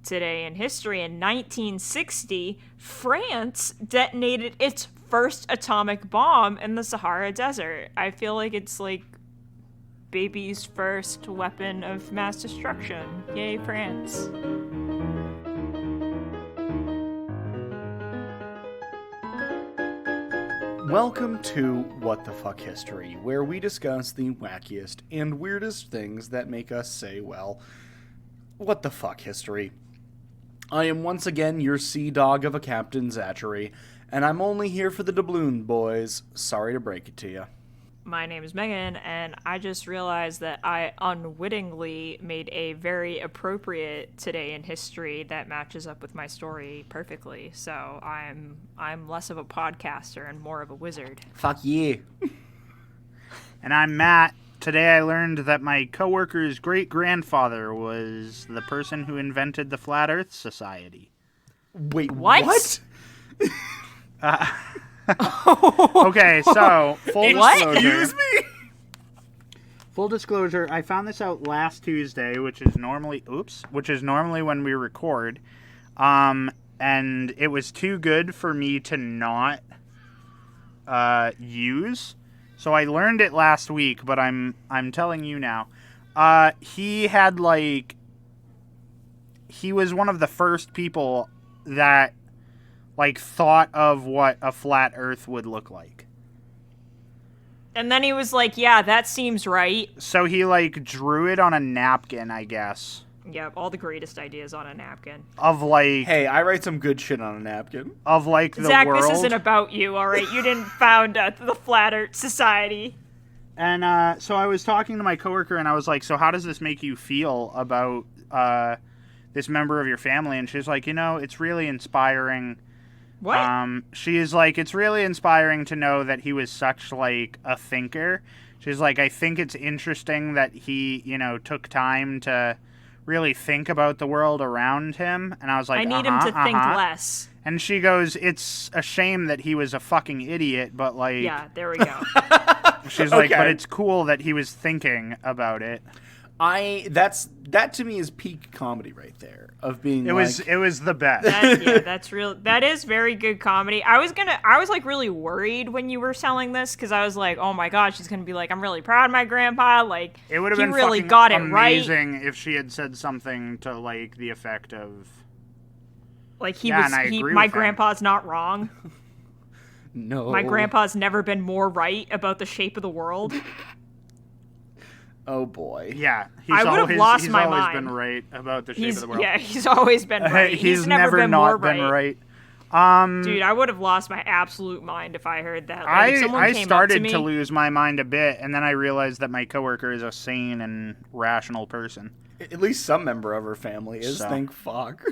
today in history, in 1960, France detonated its first atomic bomb in the Sahara Desert. I feel like it's like baby's first weapon of mass destruction. Yay, France. Welcome to What the Fuck History, where we discuss the wackiest and weirdest things that make us say, well, what the fuck history. I am once again your sea dog of a Captain Zachary, and I'm only here for the doubloon boys. Sorry to break it to you. My name is Meghan, and I just realized that I unwittingly made a very appropriate today in history that matches up with my story perfectly. So I'm less of a podcaster and more of a wizard. Fuck yeah. And I'm Matt. Today I learned that my coworker's great-grandfather was the person who invented the Flat Earth Society. Wait, What? Okay, so full disclosure. Excuse me? Full disclosure, I found this out last Tuesday, which is normally when we record. And it was too good for me to not use. So I learned it last week, but I'm telling you now. He was one of the first people that thought of what a flat Earth would look like. And then he was like, yeah, that seems right. So he drew it on a napkin, I guess. Yep, all the greatest ideas on a napkin. Of Hey, I write some good shit on a napkin. Of the Zach, world. this isn't about you, all right? You didn't found the Flat Earth Society. And so I was talking to my coworker, and I was like, so how does this make you feel about this member of your family? And she's like, it's really inspiring. What? She's like, it's really inspiring to know that he was such a thinker. She's like, I think it's interesting that he, took time to really think about the world around him. And I was like, I need him to think less. And she goes, it's a shame that he was a fucking idiot, but yeah, there we go. She's like, but it's cool that he was thinking about it. That to me is peak comedy right there of being it was the best. That's real. That is very good comedy. I was really worried when you were selling this because I was like, oh my gosh, she's gonna be like, I'm really proud of my grandpa. It would have been really fucking got it amazing right. if she had said something to the effect of my grandpa's not wrong. No. My grandpa's never been more right about the shape of the world. Oh boy. Yeah, I would have lost my mind. He's always been right about the shape of the world. Yeah, he's always been right. He's never been more not been right. Dude, I would have lost my absolute mind if I heard that. I started to lose my mind a bit, and then I realized that my coworker is a sane and rational person. At least some member of her family is. So. Thank fuck.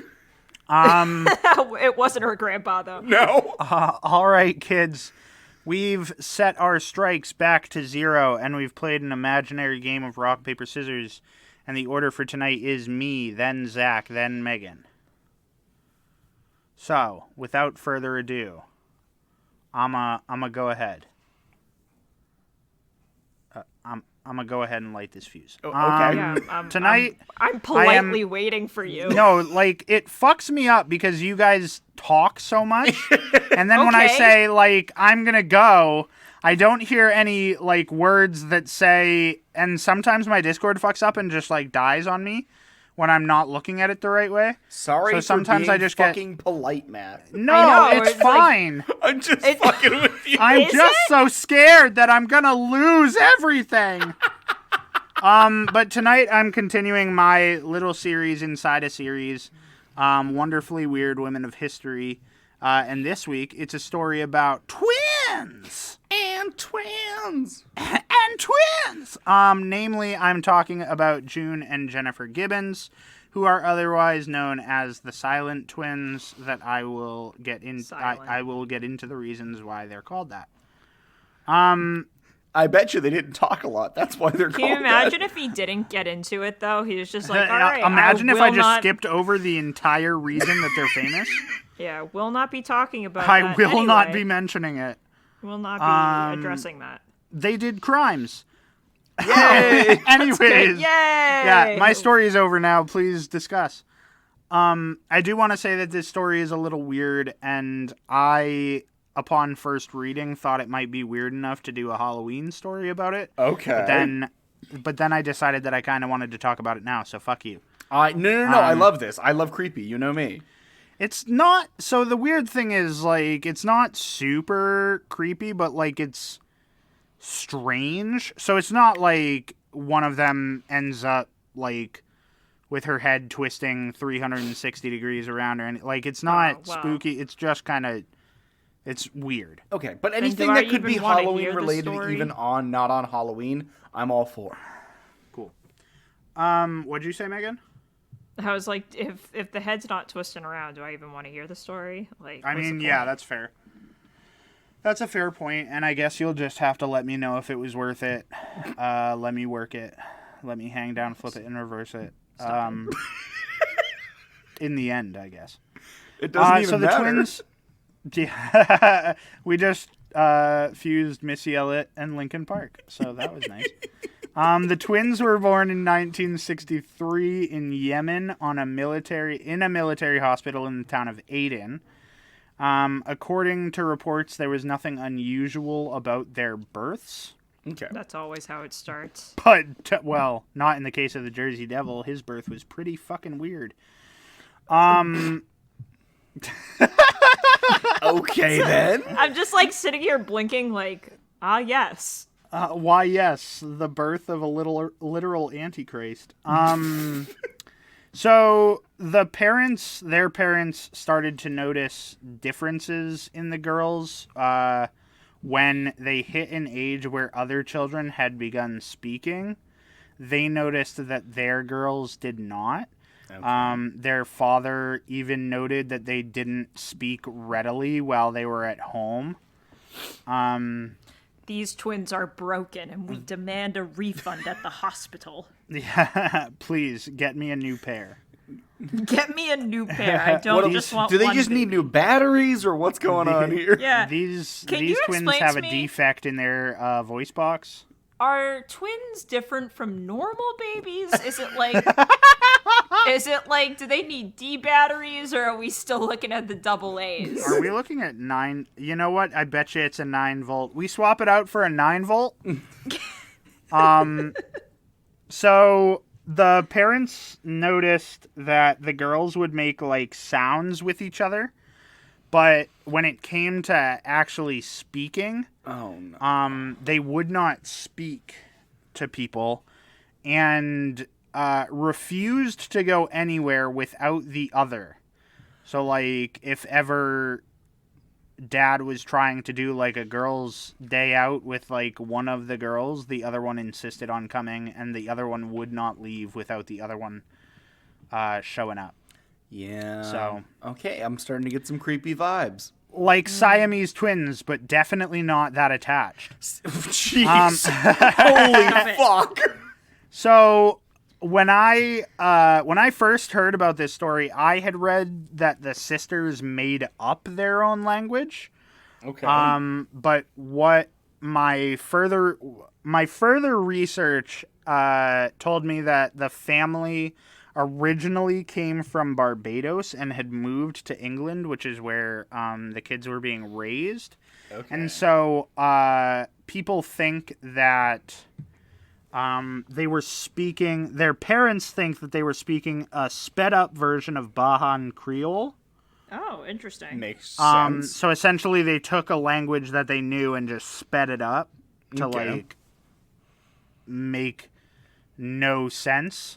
It wasn't her grandpa, though. No. All right, kids. We've set our strikes back to 0, and we've played an imaginary game of rock, paper, scissors. And the order for tonight is me, then Zach, then Meghan. So, without further ado, I'm gonna go ahead. I'm gonna go ahead and light this fuse. Okay. Yeah, tonight, I'm politely waiting for you. No, it fucks me up because you guys talk so much, and then when I say I'm gonna go, I don't hear any words that say. And sometimes my Discord fucks up and just dies on me when I'm not looking at it the right way. Sorry, so sometimes I just fucking polite, Matt. No, it's fine. I'm just fucking with you. I'm just so scared that I'm gonna lose everything. But tonight I'm continuing my little series inside a series, Wonderfully Weird Women of History. And this week it's a story about twins. And twins. And twins. Namely, I'm talking about June and Jennifer Gibbons, who are otherwise known as the Silent Twins. That I will get in. I will get into the reasons why they're called that. I bet you they didn't talk a lot. That's why they're called that. Can you imagine if he didn't get into it, though? He was just like, all right, imagine if I just skipped over the entire reason that they're famous. Yeah, we'll not be talking about I that will anyway. not be mentioning it. We'll not be addressing that. They did crimes. Yay! Anyways. Yay! Yeah, my story is over now. Please discuss. I do want to say that this story is a little weird, and I, upon first reading, thought it might be weird enough to do a Halloween story about it. Okay. But then I decided that I kind of wanted to talk about it now, so fuck you. No. I love this. I love creepy. You know me. It's not... So the weird thing is, like, it's not super creepy, but, like, it's strange. So it's not like one of them ends up, like, with her head twisting 360 degrees around her. And, like, it's not spooky. It's just kind of... It's weird. Okay, but anything that could be Halloween related, even not on Halloween, I'm all for. Cool. What'd you say, Megan? I was like, if the head's not twisting around, do I even want to hear the story? Like, I mean, yeah, that's fair. That's a fair point, and I guess you'll just have to let me know if it was worth it. Let me work it. Let me hang down, flip it, and reverse it. In the end, I guess. It doesn't even matter. So the twins... Yeah, we just fused Missy Elliott and Linkin Park, so that was nice. The twins were born in 1963 in Yemen in a military hospital in the town of Aden. According to reports, there was nothing unusual about their births. Okay, that's always how it starts. But well, not in the case of the Jersey Devil. His birth was pretty fucking weird. Okay, then. I'm just, like, sitting here blinking, like, yes. Why, yes, the birth of a literal antichrist. So their parents started to notice differences in the girls when they hit an age where other children had begun speaking. They noticed that their girls did not. Okay. Their father even noted that they didn't speak readily while they were at home. These twins are broken, and we demand a refund at the hospital. Yeah, please, get me a new pair. Get me a new pair. I don't just want Do they one just baby. need new batteries, or what's going on here? Yeah. These twins have a defect in their voice box. Are twins different from normal babies? Is it like, do they need D batteries, or are we still looking at the double A's? Are we looking at 9? You know what? I bet you it's a 9 volt. We swap it out for a 9 volt. So the parents noticed that the girls would make like sounds with each other, but when it came to actually speaking, they would not speak to people and refused to go anywhere without the other. So, like, if ever dad was trying to do, like, a girls' day out with, like, one of the girls, the other one insisted on coming, and the other one would not leave without the other one showing up. Yeah. So, okay, I'm starting to get some creepy vibes. Like Siamese twins, but definitely not that attached. Jeez. Holy fuck. So when I first heard about this story, I had read that the sisters made up their own language. Okay. But what my further research told me that the family originally came from Barbados and had moved to England, which is where the kids were being raised. Okay. And so people think that they were speaking, their parents think that they were speaking a sped up version of Bajan Creole. Oh, interesting. Makes sense. So essentially they took a language that they knew and just sped it up to like make no sense.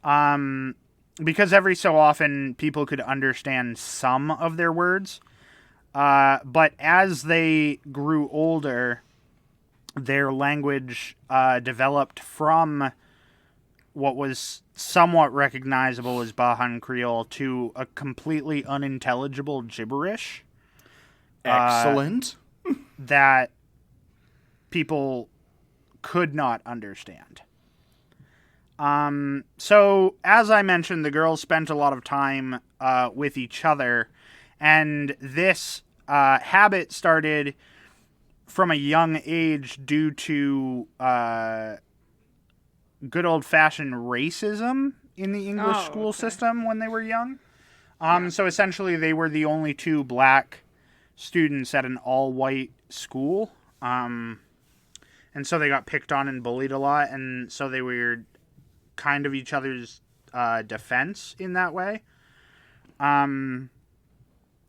Because every so often people could understand some of their words. But as they grew older, their language developed from what was somewhat recognizable as Bajan Creole to a completely unintelligible gibberish. Excellent. That people could not understand. So, as I mentioned, the girls spent a lot of time with each other, and this habit started from a young age due to good old-fashioned racism in the English school system when they were young. So essentially, they were the only two black students at an all-white school. And so they got picked on and bullied a lot, and so they were kind of each other's defense in that way.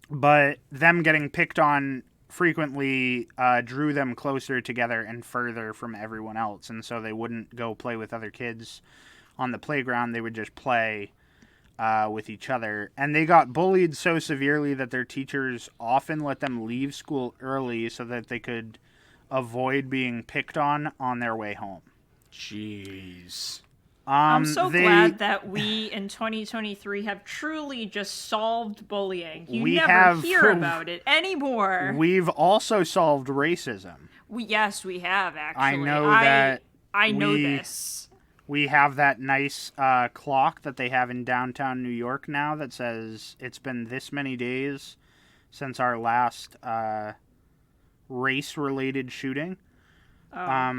But them getting picked on frequently drew them closer together and further from everyone else, and so they wouldn't go play with other kids on the playground. They would just play with each other, and they got bullied so severely that their teachers often let them leave school early so that they could avoid being picked on their way home. Jeez. I'm so glad that we in 2023 have truly just solved bullying. You never hear about it anymore. We've also solved racism. Yes, we have, actually. I know this. We have that nice clock that they have in downtown New York now that says it's been this many days since our last race-related shooting.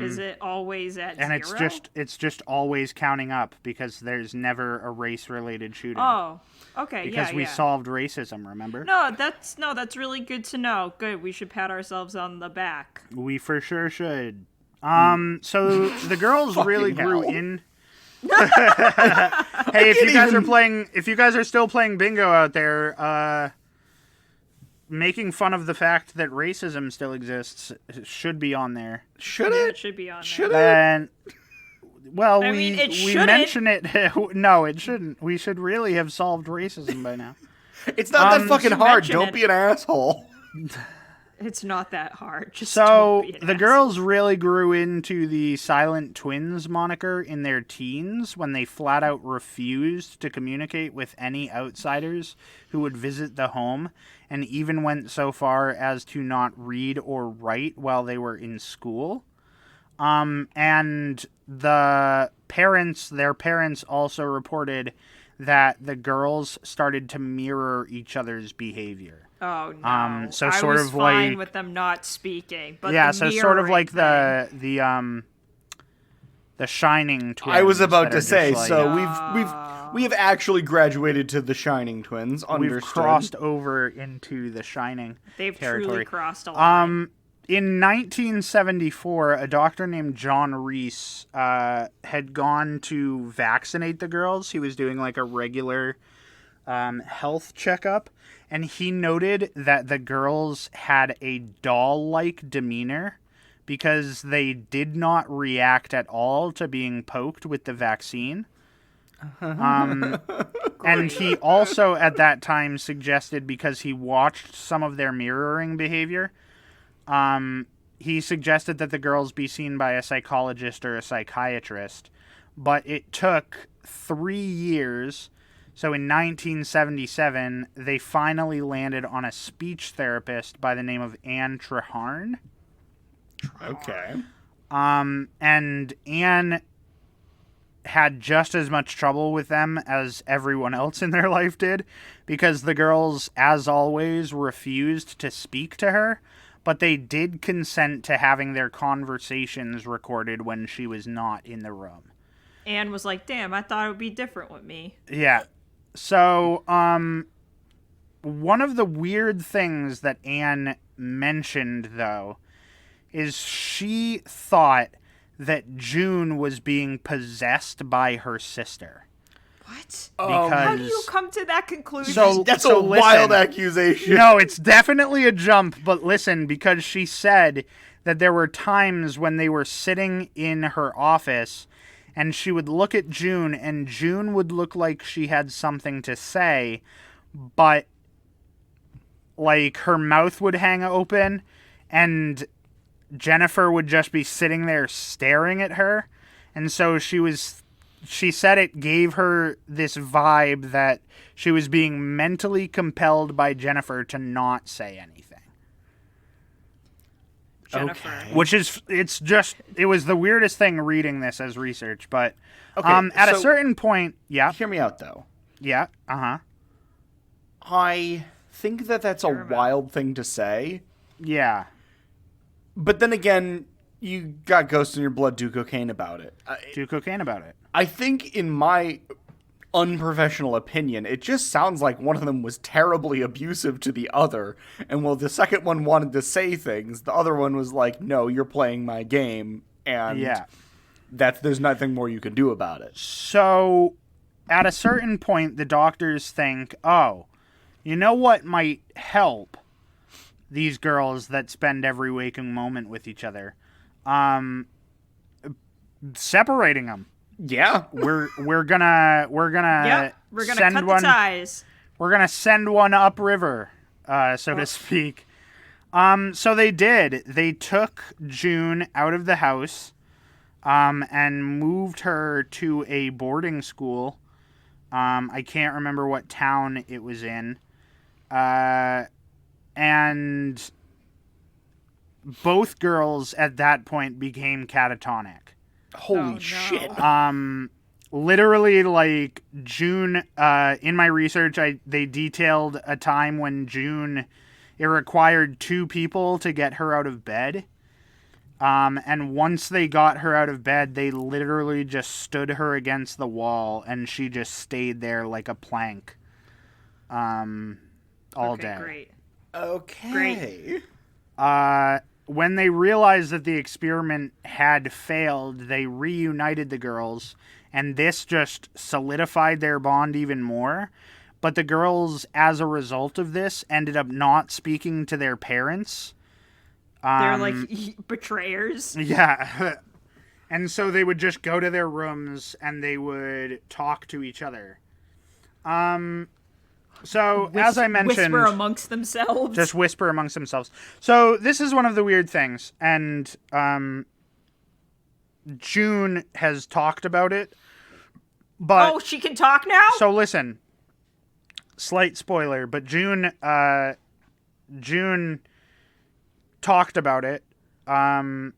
Is it always at and zero? it's just always counting up because there's never a race-related shooting. Oh, okay, because we solved racism, remember? No, that's really good to know. Good, we should pat ourselves on the back. We for sure should. So the girls really grew in. Hey, if you guys are still playing bingo out there, making fun of the fact that racism still exists should be on there. Should Yeah, it? it should be on there. Should it? And well, I we mean, it we shouldn't. mention it. No, it shouldn't. We should really have solved racism by now. It's not that fucking hard. mention Don't it. be an asshole. It's not that hard. Just So don't be an the asshole. girls really grew into the Silent Twins moniker in their teens when they flat out refused to communicate with any outsiders who would visit the home, and even went so far as to not read or write while they were in school. And their parents also reported that the girls started to mirror each other's behavior. Oh no! So I sort was of fine like- with them not speaking, but Yeah, the so sort of like mirroring thing. the Shining Twins. I was about that to are say. just like- So we have actually graduated to the Shining Twins. we've Understood. crossed over into the Shining They've territory. truly crossed a line. In 1974, a doctor named John Reese had gone to vaccinate the girls. He was doing like a regular health checkup, and he noted that the girls had a doll-like demeanor because they did not react at all to being poked with the vaccine. And he also at that time suggested, because he watched some of their mirroring behavior, he suggested that the girls be seen by a psychologist or a psychiatrist. But it took 3 years. So in 1977, they finally landed on a speech therapist by the name of Anne Treharne. Okay. And Anne had just as much trouble with them as everyone else in their life did, because the girls, as always, refused to speak to her, but they did consent to having their conversations recorded when she was not in the room. Anne was like, "Damn, I thought it would be different with me." Yeah. So, one of the weird things that Anne mentioned, though, is she thought that June was being possessed by her sister. What? Because How do you come to that conclusion? That's so a listen. wild accusation. No, it's definitely a jump, but listen, because she said that there were times when they were sitting in her office and she would look at June and June would look like she had something to say, but like her mouth would hang open and Jennifer would just be sitting there staring at her. And so she said it gave her this vibe that she was being mentally compelled by Jennifer to not say anything. Jennifer. Okay. Which is, it was the weirdest thing reading this as research, but Okay, at a so- certain point, yeah, Hear me out, though. yeah, I think that that's a wild thing to say. yeah. But then again, you got ghosts in your blood, do cocaine about it. Do cocaine about it. I think unprofessional opinion, it just sounds like one of them was terribly abusive to the other, and while the second one wanted to say things, the other one was like, no, you're playing my game, and there's nothing more you can do about it. So at a certain point, the doctors think, oh, you know what might help these girls that spend every waking moment with each other? Separating them. Yeah, we're gonna cut the ties. We're gonna send one upriver, so to speak. So they did. They took June out of the house, and moved her to a boarding school. I can't remember what town it was in, and both girls at that point became catatonic. Holy shit. Literally, like, June, in my research, they detailed a time when June, it required 2 people to get her out of bed. And once they got her out of bed, they literally just stood her against the wall, and she just stayed there like a plank, all day. Great. Okay. Great. When they realized that the experiment had failed, they reunited the girls, and this just solidified their bond even more. But the girls, as a result of this, ended up not speaking to their parents. They're like betrayers. Yeah. And so they would just go to their rooms and they would talk to each other. So, as I mentioned... Whisper amongst themselves. Just whisper amongst themselves. So, this is one of the weird things. And June has talked about it. But oh, she can talk now? So, listen. Slight spoiler, but June talked about it. And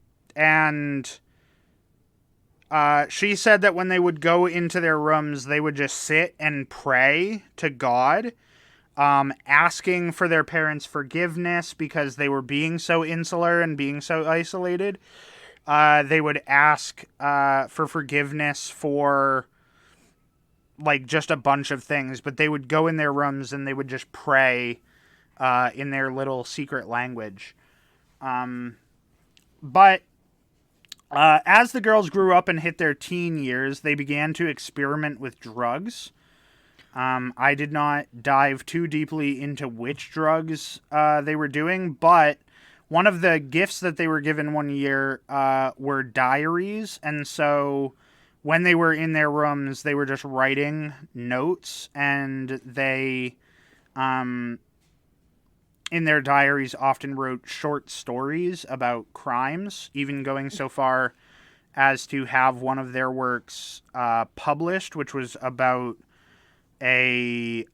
she said that when they would go into their rooms, they would just sit and pray to God, asking for their parents' forgiveness because they were being so insular and being so isolated. They would ask for forgiveness for, like, just a bunch of things, but they would go in their rooms and they would just pray in their little secret language. But as the girls grew up and hit their teen years, they began to experiment with drugs. I did not dive too deeply into which drugs they were doing, but one of the gifts that they were given one year were diaries, and so when they were in their rooms, they were just writing notes, and they, in their diaries, often wrote short stories about crimes, even going so far as to have one of their works published, which was about I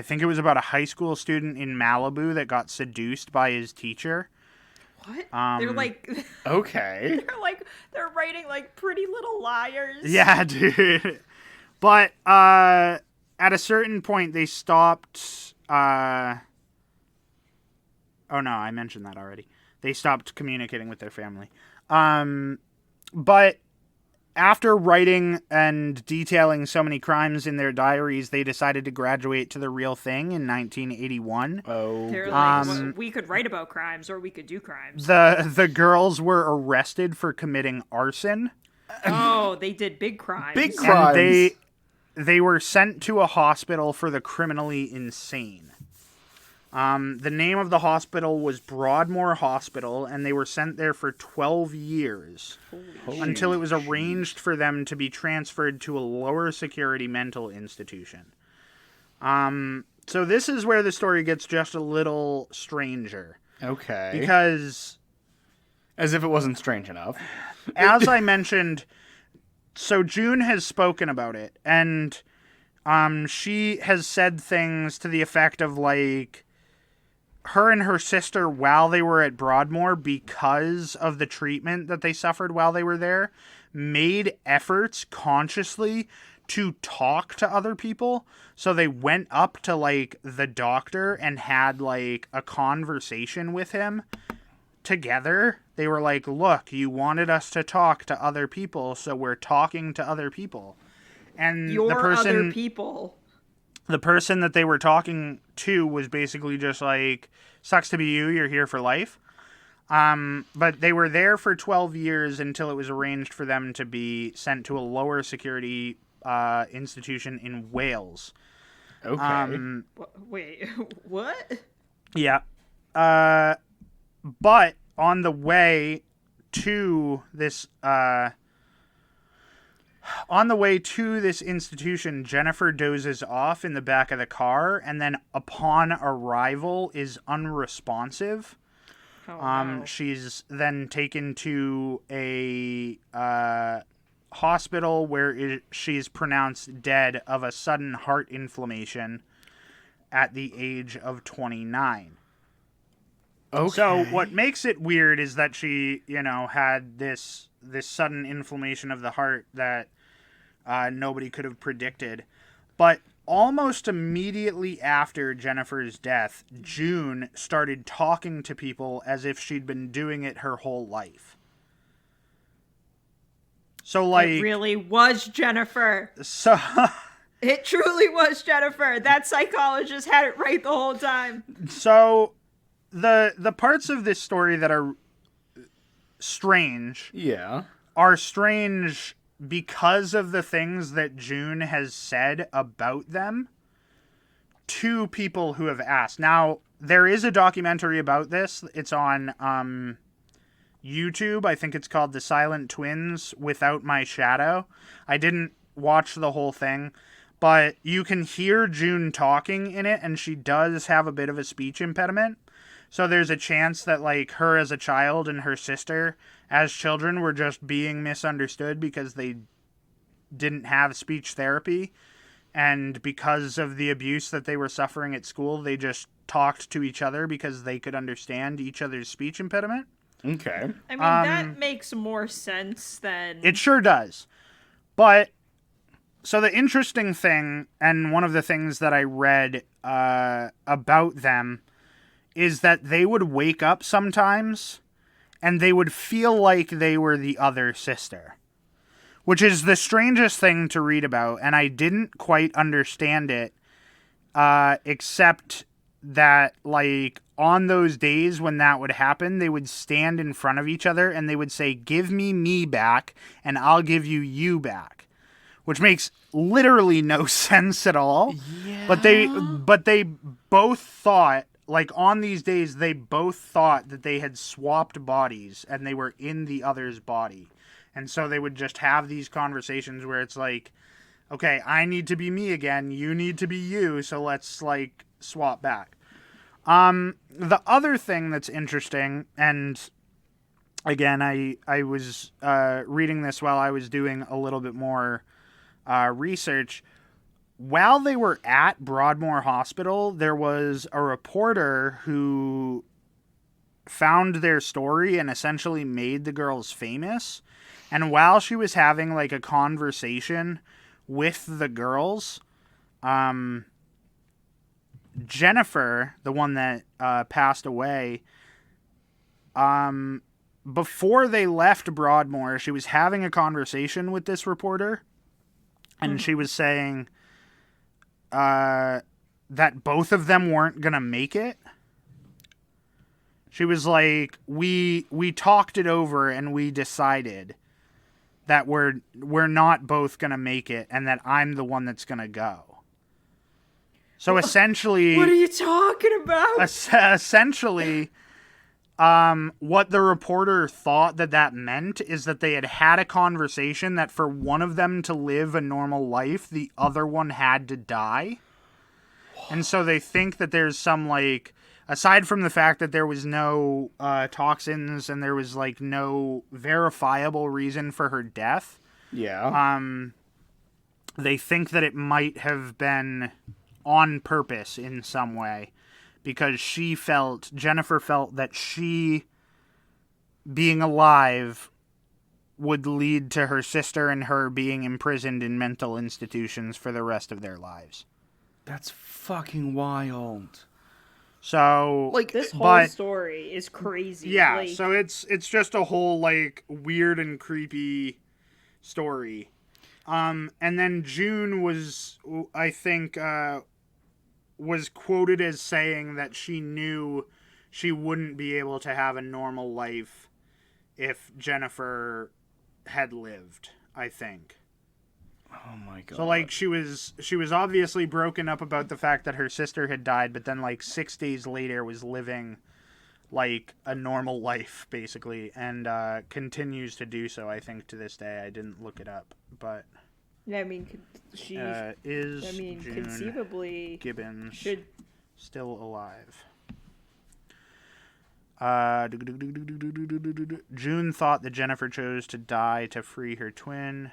think it was about a high school student in Malibu that got seduced by his teacher. What? They're like... Okay. They're writing like Pretty Little Liars. Yeah, dude. But at a certain point, they stopped... Oh, no, I mentioned that already. They stopped communicating with their family. But after writing and detailing so many crimes in their diaries, they decided to graduate to the real thing in 1981. Oh, they're like, well, we could write about crimes or we could do crimes. The girls were arrested for committing arson. Oh, they did big crimes. Big crimes. And they were sent to a hospital for the criminally insane. The name of the hospital was Broadmoor Hospital, and they were sent there for 12 years until it was arranged for them to be transferred to a lower security mental institution. So this is where the story gets just a little stranger. Okay. Because... as if it wasn't strange enough. As I mentioned, so June has spoken about it, and she has said things to the effect of, like, her and her sister, while they were at Broadmoor, because of the treatment that they suffered while they were there, made efforts consciously to talk to other people. So they went up to, like, the doctor and had, like, a conversation with him together. They were like, look, you wanted us to talk to other people, so we're talking to other people. And Your other people. The person that they were talking to was basically just like, sucks to be you, you're here for life. But they were there for 12 years until it was arranged for them to be sent to a lower security institution in Wales. Okay. Wait, what? Yeah. But on the way to this institution, Jennifer dozes off in the back of the car, and then upon arrival is unresponsive. Oh, no. She's then taken to a hospital where she's pronounced dead of a sudden heart inflammation at the age of 29. Okay. So what makes it weird is that she, had this sudden inflammation of the heart that nobody could have predicted. But almost immediately after Jennifer's death, June started talking to people as if she'd been doing it her whole life. So, like... It really was Jennifer. So... It truly was Jennifer. That psychologist had it right the whole time. So, the parts of this story that are strange... Yeah. ...are strange because of the things that June has said about them to people who have asked. Now, there is a documentary about this. It's on YouTube. I think it's called The Silent Twins Without My Shadow. I didn't watch the whole thing, but you can hear June talking in it, and she does have a bit of a speech impediment. So there's a chance that, like, her as a child and her sister as children were just being misunderstood because they didn't have speech therapy. And because of the abuse that they were suffering at school, they just talked to each other because they could understand each other's speech impediment. Okay. I mean, that makes more sense than... It sure does. But, so the interesting thing, and one of the things that I read about them, is that they would wake up sometimes and they would feel like they were the other sister, which is the strangest thing to read about. And I didn't quite understand it, except that, like, on those days when that would happen, they would stand in front of each other and they would say, "Give me back and I'll give you back," which makes literally no sense at all. Yeah. But they both thought, like, on these days, they both thought that they had swapped bodies and they were in the other's body. And so they would just have these conversations where it's like, okay, I need to be me again, you need to be you, so let's, like, swap back. The other thing that's interesting, and again, I was reading this while I was doing a little bit more research. While they were at Broadmoor Hospital, there was a reporter who found their story and essentially made the girls famous. And while she was having, like, a conversation with the girls, Jennifer, the one that passed away, before they left Broadmoor, she was having a conversation with this reporter, and she was saying that both of them weren't gonna make it. She was like, we talked it over and we decided that we're not both gonna make it and that I'm the one that's gonna go. So essentially... What are you talking about? Essentially, what the reporter thought that meant is that they had a conversation that for one of them to live a normal life, the other one had to die. And so they think that there's some, like, aside from the fact that there was no toxins and there was, like, no verifiable reason for her death. Yeah. They think that it might have been on purpose in some way, because Jennifer felt that she being alive would lead to her sister and her being imprisoned in mental institutions for the rest of their lives. That's fucking wild. So, like, this whole story is crazy. Yeah, like, so it's just a whole, like, weird and creepy story. And then June was, I think, was quoted as saying that she knew she wouldn't be able to have a normal life if Jennifer had lived, I think. Oh my god. So like she was obviously broken up about the fact that her sister had died, but then like 6 days later was living like a normal life basically, and continues to do so, I think, to this day. I didn't look it up, but I mean, she. Is I mean, June conceivably, Gibbons should still alive? June thought that Jennifer chose to die to free her twin.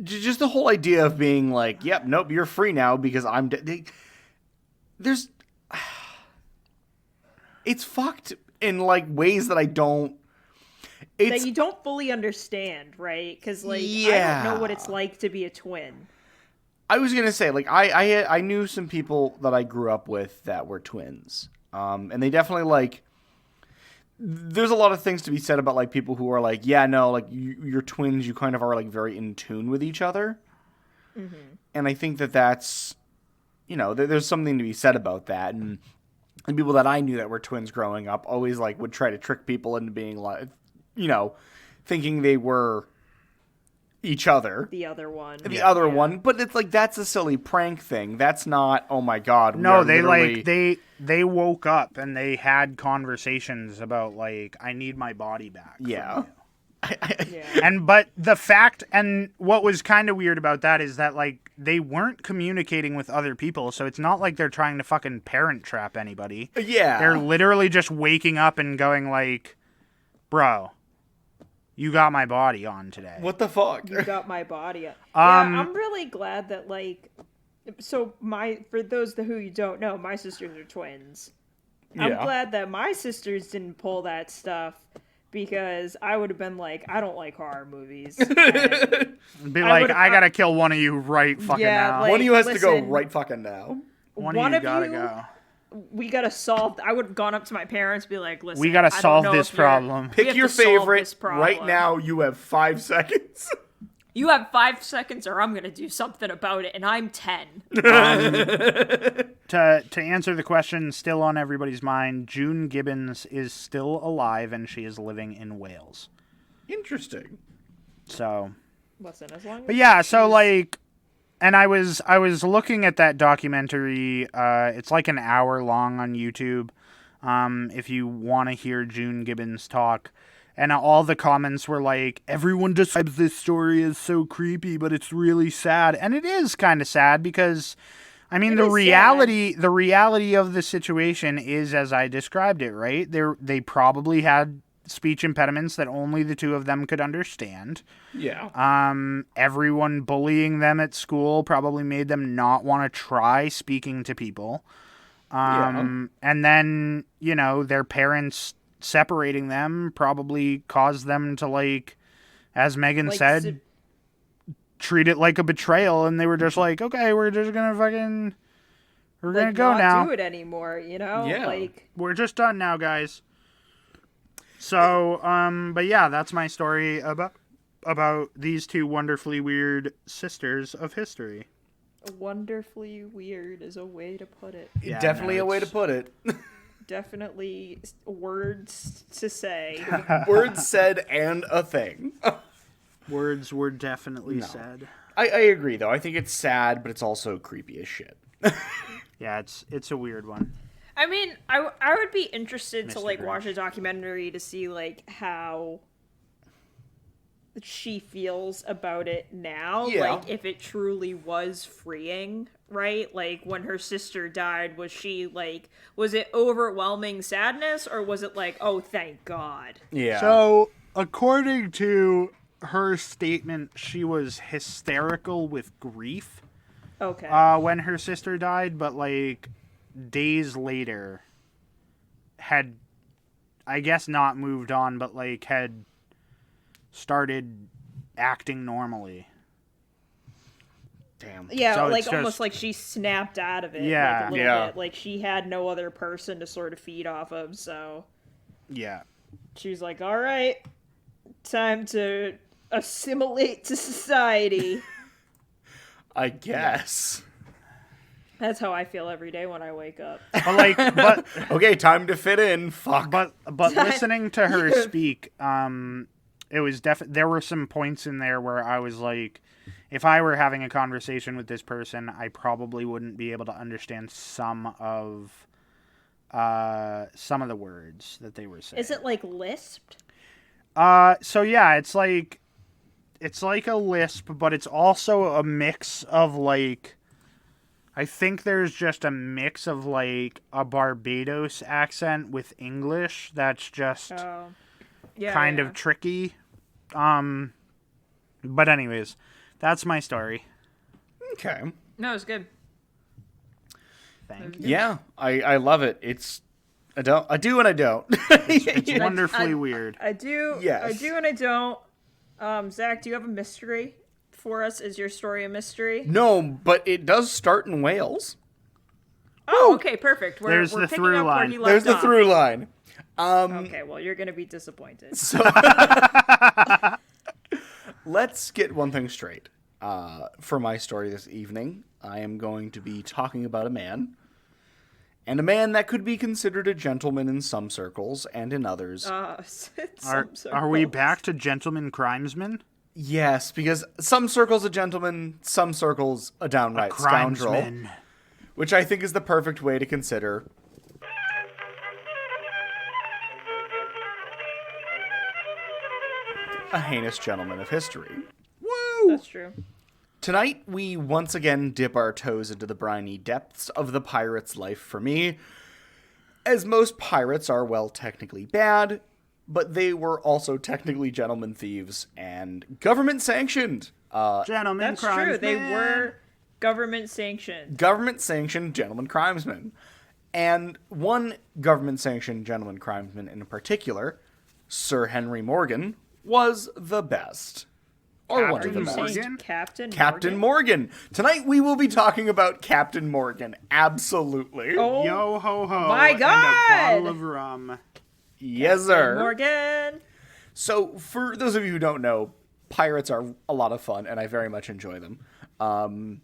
Just the whole idea of being like, yep, nope, you're free now because I'm dead. There's... It's fucked in, like, ways that I don't... that you don't fully understand, right? Because, like, I don't know what it's like to be a twin. I was gonna say, like, I knew some people that I grew up with that were twins. And they definitely, like... There's a lot of things to be said about, like, people who are like, yeah, no, like, you're twins, you kind of are, like, very in tune with each other. Mm-hmm. And I think that that's, you know, there's something to be said about that. And people that I knew that were twins growing up always, like, would try to trick people into being, like, you know, thinking they were each other. The other one. The other one. But it's like, that's a silly prank thing. That's not, oh my god. No, they literally... they woke up and they had conversations about, like, I need my body back. Yeah. But the fact, and what was kind of weird about that is that, like, they weren't communicating with other people, so it's not like they're trying to fucking parent trap anybody. Yeah. They're literally just waking up and going, like, bro, you got my body on today. What the fuck? You got my body on. I'm really glad that, like, so for those who you don't know, my sisters are twins. Yeah. I'm glad that my sisters didn't pull that stuff, because I would have been like, I don't like horror movies. Be like, I gotta kill one of you right fucking now. Like, one of you has to go right fucking now. One of you gotta go. We gotta solve. I would have gone up to my parents, and be like, "Listen, we gotta solve this problem. Pick your favorite right now. You have 5 seconds. You have 5 seconds, or I'm gonna do something about it, and I'm 10. To answer the question still on everybody's mind, June Gibbons is still alive, and she is living in Wales. Interesting. So, listen, as long as... But yeah, so like, and I was looking at that documentary. It's like an hour long on YouTube. If you want to hear June Gibbons talk. And all the comments were like, everyone describes this story as so creepy, but it's really sad. And it is kind of sad because, I mean, the reality of the situation is as I described it, right? They probably had speech impediments that only the two of them could understand. Yeah. Everyone bullying them at school probably made them not want to try speaking to people. And then, you know, their parents separating them probably caused them to, like, as Meghan said, treat it like a betrayal, and they were just like, okay, we're just gonna fucking, we're gonna go now. Not do it anymore, you know? Yeah. Like, we're just done now, guys. So, but yeah, that's my story about these two wonderfully weird sisters of history. Wonderfully weird is a way to put it. Yeah, definitely a way to put it. Definitely words to say. Words said and a thing. Words were definitely said. I agree, though. I think it's sad, but it's also creepy as shit. Yeah, it's a weird one. I mean, I would be interested to, like, watch a documentary to see, like, how she feels about it now. Yeah. Like, if it truly was freeing, right? Like, when her sister died, was it overwhelming sadness, or was it like, oh, thank God? Yeah. So, according to her statement, she was hysterical with grief. Okay. When her sister died, but, like, days later had, I guess, not moved on, but, like, had started acting normally. Damn. Yeah, so like, just, almost like she snapped out of it. Yeah. Like, a little bit. Like, she had no other person to sort of feed off of, so... Yeah. She was like, all right, time to assimilate to society. I guess. That's how I feel every day when I wake up. But Okay, time to fit in. Fuck. But listening to her speak, it was there were some points in there where I was like, if I were having a conversation with this person, I probably wouldn't be able to understand some of the words that they were saying. Is it like lisped? So yeah, it's like a lisp, but it's also a mix of like, I think there's just a mix of like a Barbados accent with English that's just kind of tricky. But anyways, that's my story. Okay. No, it's good. Thank you. Yeah, I love it. It's I do and I don't. It's wonderfully weird. I do. Yes. I do and I don't. Zach, do you have a mystery for us? Is your story a mystery? No, but it does start in Wales. Oh, okay, perfect. There's we're the picking through up line. Where he left There's the off. through line. Okay, well, you're gonna be disappointed. So let's get one thing straight. For my story this evening, I am going to be talking about a man. And a man that could be considered a gentleman in some circles and in others. Are we back to gentleman crimesman? Yes, because some circles a gentleman, some circles a downright scoundrel. Crimesman. Which I think is the perfect way to consider a heinous gentleman of history. Woo! That's true. Tonight, we once again dip our toes into the briny depths of the pirate's life for me. As most pirates are, well, technically bad, but they were also technically gentlemen thieves and government sanctioned. Gentleman That's crimesman. true. They were government sanctioned. Government sanctioned gentleman crimesmen. And one government sanctioned gentleman crimesman in particular, Sir Henry Morgan, was the best. Or one of the best. Morgan? Captain Morgan. Tonight we will be talking about Captain Morgan. Absolutely. Oh, Yo ho ho. my And God. a bottle of rum. Yes, sir. Morgan. So, for those of you who don't know, pirates are a lot of fun, and I very much enjoy them.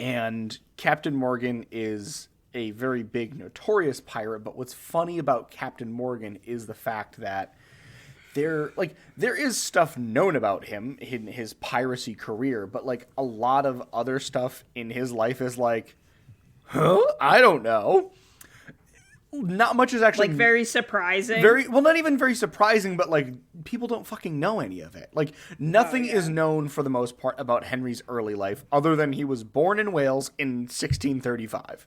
And Captain Morgan is a very big, notorious pirate, but what's funny about Captain Morgan is the fact that there is stuff known about him in his piracy career, but like a lot of other stuff in his life is like, huh? I don't know. Not much is actually Like very surprising. not even very surprising, but like people don't fucking know any of it. Like nothing is known for the most part about Henry's early life other than he was born in Wales in 1635.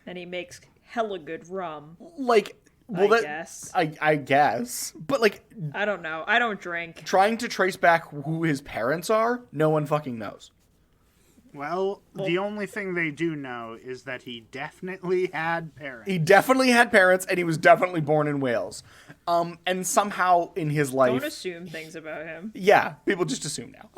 And he makes hella good rum. Like, well, guess. I guess. But like, I don't know. I don't drink. trying to trace back who his parents are, no one fucking knows. Well, the only thing they do know is that he definitely had parents. He definitely had parents, and he was definitely born in Wales. And somehow in his life... Don't assume things about him. Yeah, people just assume now.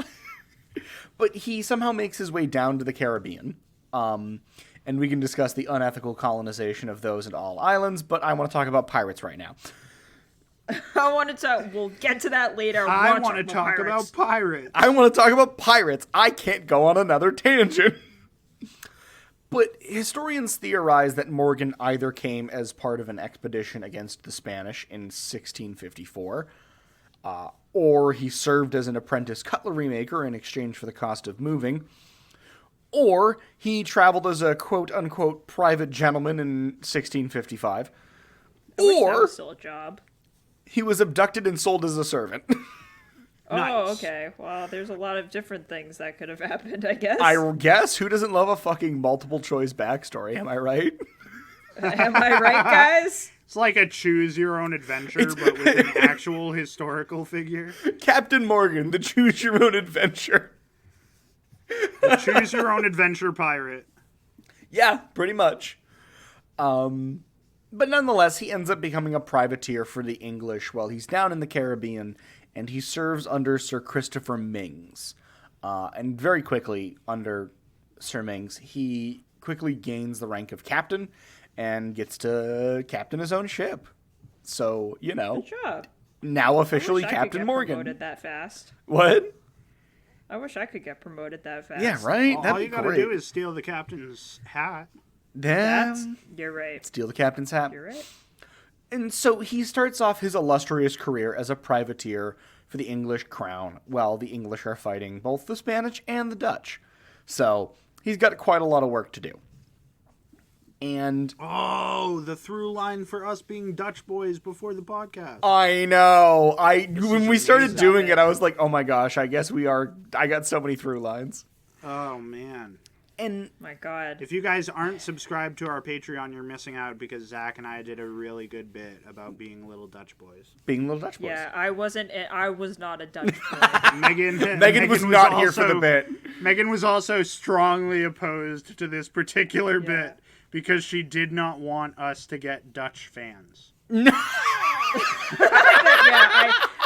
But he somehow makes his way down to the Caribbean. And we can discuss the unethical colonization of those and all islands, but I want to talk about pirates right now. I want to talk. We'll get to that later. I want to talk about pirates. I want to talk about pirates. I can't go on another tangent. But historians theorize that Morgan either came as part of an expedition against the Spanish in 1654, or he served as an apprentice cutlery maker in exchange for the cost of moving, or he traveled as a quote-unquote private gentleman in 1655, I wish that or was still a job. he was abducted and sold as a servant. Nice. Oh, okay. Well, there's a lot of different things that could have happened, I guess. I guess, who doesn't love a fucking multiple choice backstory, am I right? Am I right, guys? It's like a choose your own adventure, but with an actual historical figure. Captain Morgan, the choose your own adventure. The choose your own adventure pirate. Yeah, pretty much. But nonetheless, he ends up becoming a privateer for the English while he's down in the Caribbean, and he serves under Sir Christopher Mings. And very quickly, under Sir Mings, he quickly gains the rank of captain and gets to captain his own ship. So, you know, Good job. now officially I wish I could Captain get Morgan. promoted that fast. What? I wish I could get promoted that fast. Yeah, right? All you gotta do is steal the captain's hat. You're right. Steal the captain's hat. You're right. And so he starts off his illustrious career as a privateer for the English crown while the English are fighting both the Spanish and the Dutch. So he's got quite a lot of work to do. And oh, the through line for us being Dutch boys before the podcast. I know. When we started doing it, I was like, oh my gosh, I guess we are. I got so many through lines. Oh, man. And my God. If you guys aren't subscribed to our Patreon, you're missing out because Zach and I did a really good bit about being little Dutch boys. Being little Dutch boys. Yeah, I was not a Dutch boy. Megan was not here for the bit. Megan was also strongly opposed to this particular bit because she did not want us to get Dutch fans. No.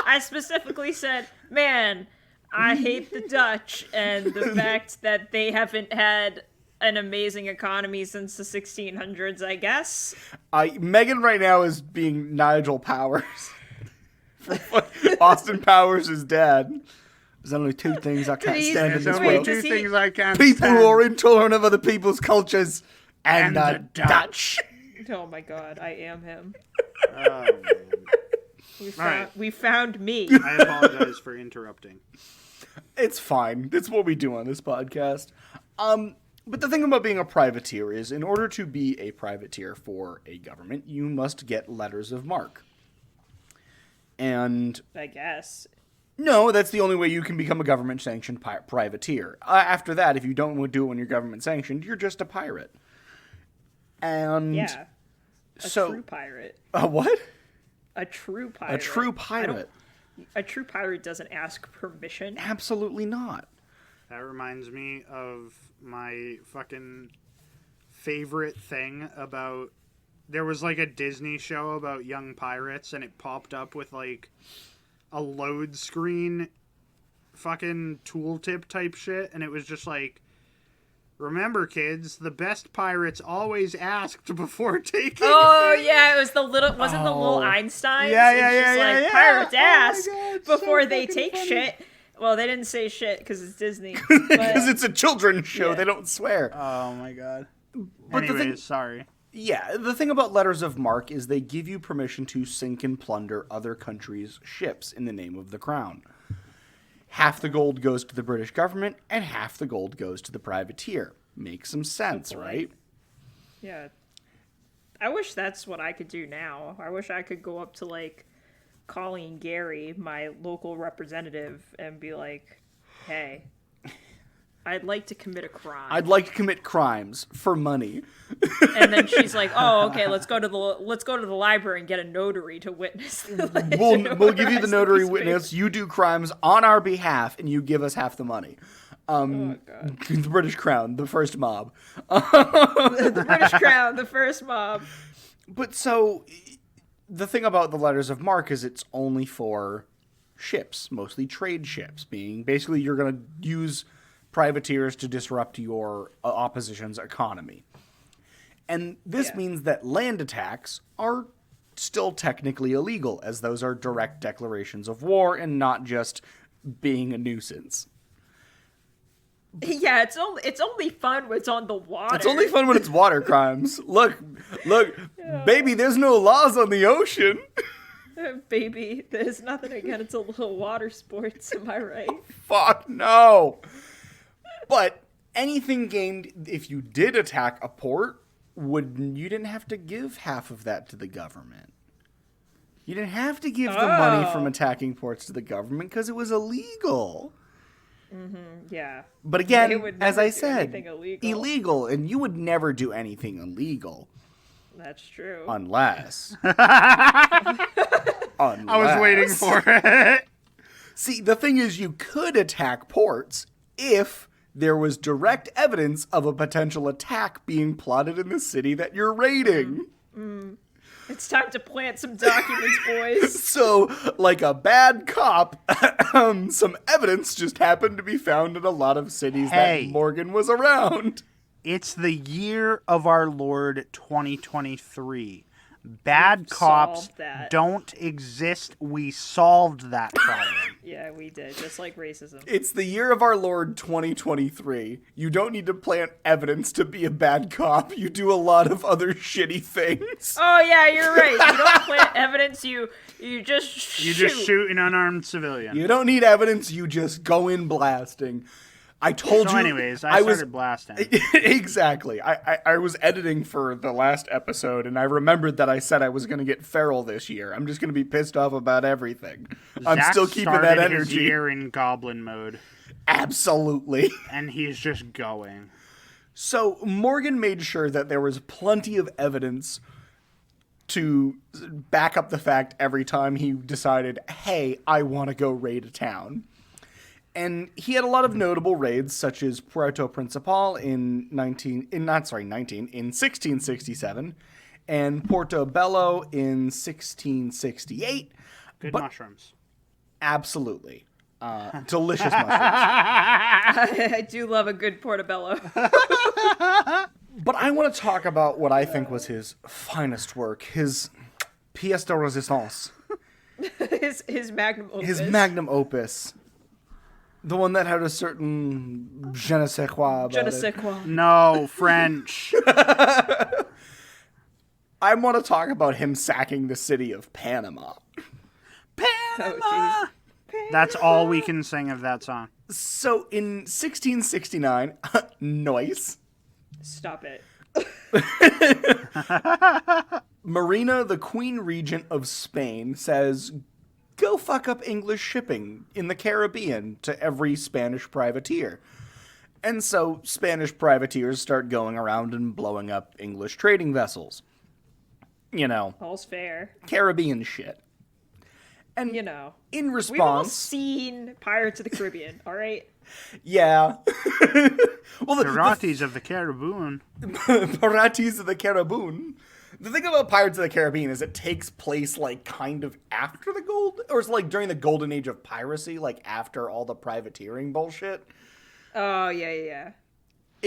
I specifically said, man, I hate the Dutch and the fact that they haven't had an amazing economy since the 1600s, I guess. Megan right now is being Nigel Powers. Austin Powers' dad. There's only two things I can't stand in this world. Two things I can't people stand. who are intolerant of other people's cultures and the Dutch. Oh my God, I am him. Oh, man. We found me. I apologize for interrupting. It's fine. It's what we do on this podcast. But the thing about being a privateer is, in order to be a privateer for a government, you must get letters of marque. And I guess. No, that's the only way you can become a government-sanctioned privateer. After that, if you don't do it when you're government-sanctioned, you're just a pirate. And yeah, a true pirate. A what? A true pirate. A true pirate. A true pirate doesn't ask permission. Absolutely not. That reminds me of my fucking favorite thing about... There was like a Disney show about young pirates, and it popped up with like a load screen fucking tooltip type shit, and it was just like, remember kids, the best pirates always asked before taking. Oh yeah, it was the little wasn't the little Einstein? Yeah. Pirates ask God, before so they take funny. shit. Well, they didn't say shit because it's Disney. Because it's a children's show, Yeah. they don't swear. Oh my god. But the Anyways, thing- sorry. Yeah, the thing about letters of marque is they give you permission to sink and plunder other countries' ships in the name of the crown. Half the gold goes to the British government, and half the gold goes to the privateer. Makes some sense, right? Yeah. I wish that's what I could do now. I wish I could go up to like Colleen Gary, my local representative, and be like, "Hey, I'd like to commit a crime." I'd like to commit crimes for money. And then she's like, "Oh, okay, let's go to the library and get a notary to witness." We'll give you the notary piece of witness. You do crimes on our behalf, and you give us half the money. Oh God. The British Crown, the first mob. The British Crown, the first mob. But so, the thing about the letters of marque is it's only for ships, mostly trade ships, being basically you're going to use privateers to disrupt your opposition's economy. And this means that land attacks are still technically illegal, as those are direct declarations of war and not just being a nuisance. Yeah, it's only fun when it's on the water. It's only fun when it's water crimes. Look, baby, there's no laws on the ocean. Baby, there's nothing against a little water sports, am I right? Fuck no. But anything gained if you did attack a port, you didn't have to give half of that to the government. You didn't have to give the money from attacking ports to the government because it was illegal. Yeah. But They again, would as never I do said, anything illegal, and you would never do anything illegal That's true. unless. I was waiting for it. See, the thing is, you could attack ports if there was direct evidence of a potential attack being plotted in the city that you're raiding. It's time to plant some documents, boys. So, like a bad cop, some evidence just happened to be found in a lot of cities Hey. that Morgan was around. It's the year of our Lord 2023. Bad cops solved that. don't exist. We solved that problem. Yeah, we did. Just like racism. It's the year of our Lord 2023. You don't need to plant evidence to be a bad cop. You do a lot of other shitty things. Oh yeah, you're right. You don't plant evidence. You just shoot. You just shoot an unarmed civilian. You don't need evidence. You just go in blasting. I told So you. anyways, I started blasting. Exactly. I was editing for the last episode, and I remembered that I said I was going to get feral this year. I'm just going to be pissed off about everything. I'm Zach still keeping started that his energy. year in goblin mode, Absolutely. and he's just going. So Morgan made sure that there was plenty of evidence to back up the fact every time he decided, hey, I want to go raid a town. And he had a lot of notable raids, such as Puerto Principal in 1667, and Porto Bello in 1668. Good mushrooms. Absolutely. Delicious mushrooms. I do love a good portobello. But I want to talk about what I think was his finest work, his pièce de résistance. his magnum opus. His magnum opus. The one that had a certain je ne sais quoi about Je ne it. sais quoi. No, French. I want to talk about him sacking the city of Panama. Panama. Oh, That's all we can sing of that song. So in 1669, noise, Stop it. Marina, the Queen Regent of Spain, says, go fuck up English shipping in the Caribbean to every Spanish privateer. And so Spanish privateers start going around and blowing up English trading vessels. You know, All's fair. Caribbean shit. And You know. in We've all response, seen Pirates of the Caribbean, all right? yeah. Well, the Pirates of the Caribbean. Pirates of the Caribbean. The thing about Pirates of the Caribbean is it takes place, like, kind of after the gold... Or it's, like, during the golden age of piracy, like, after all the privateering bullshit. Oh, yeah.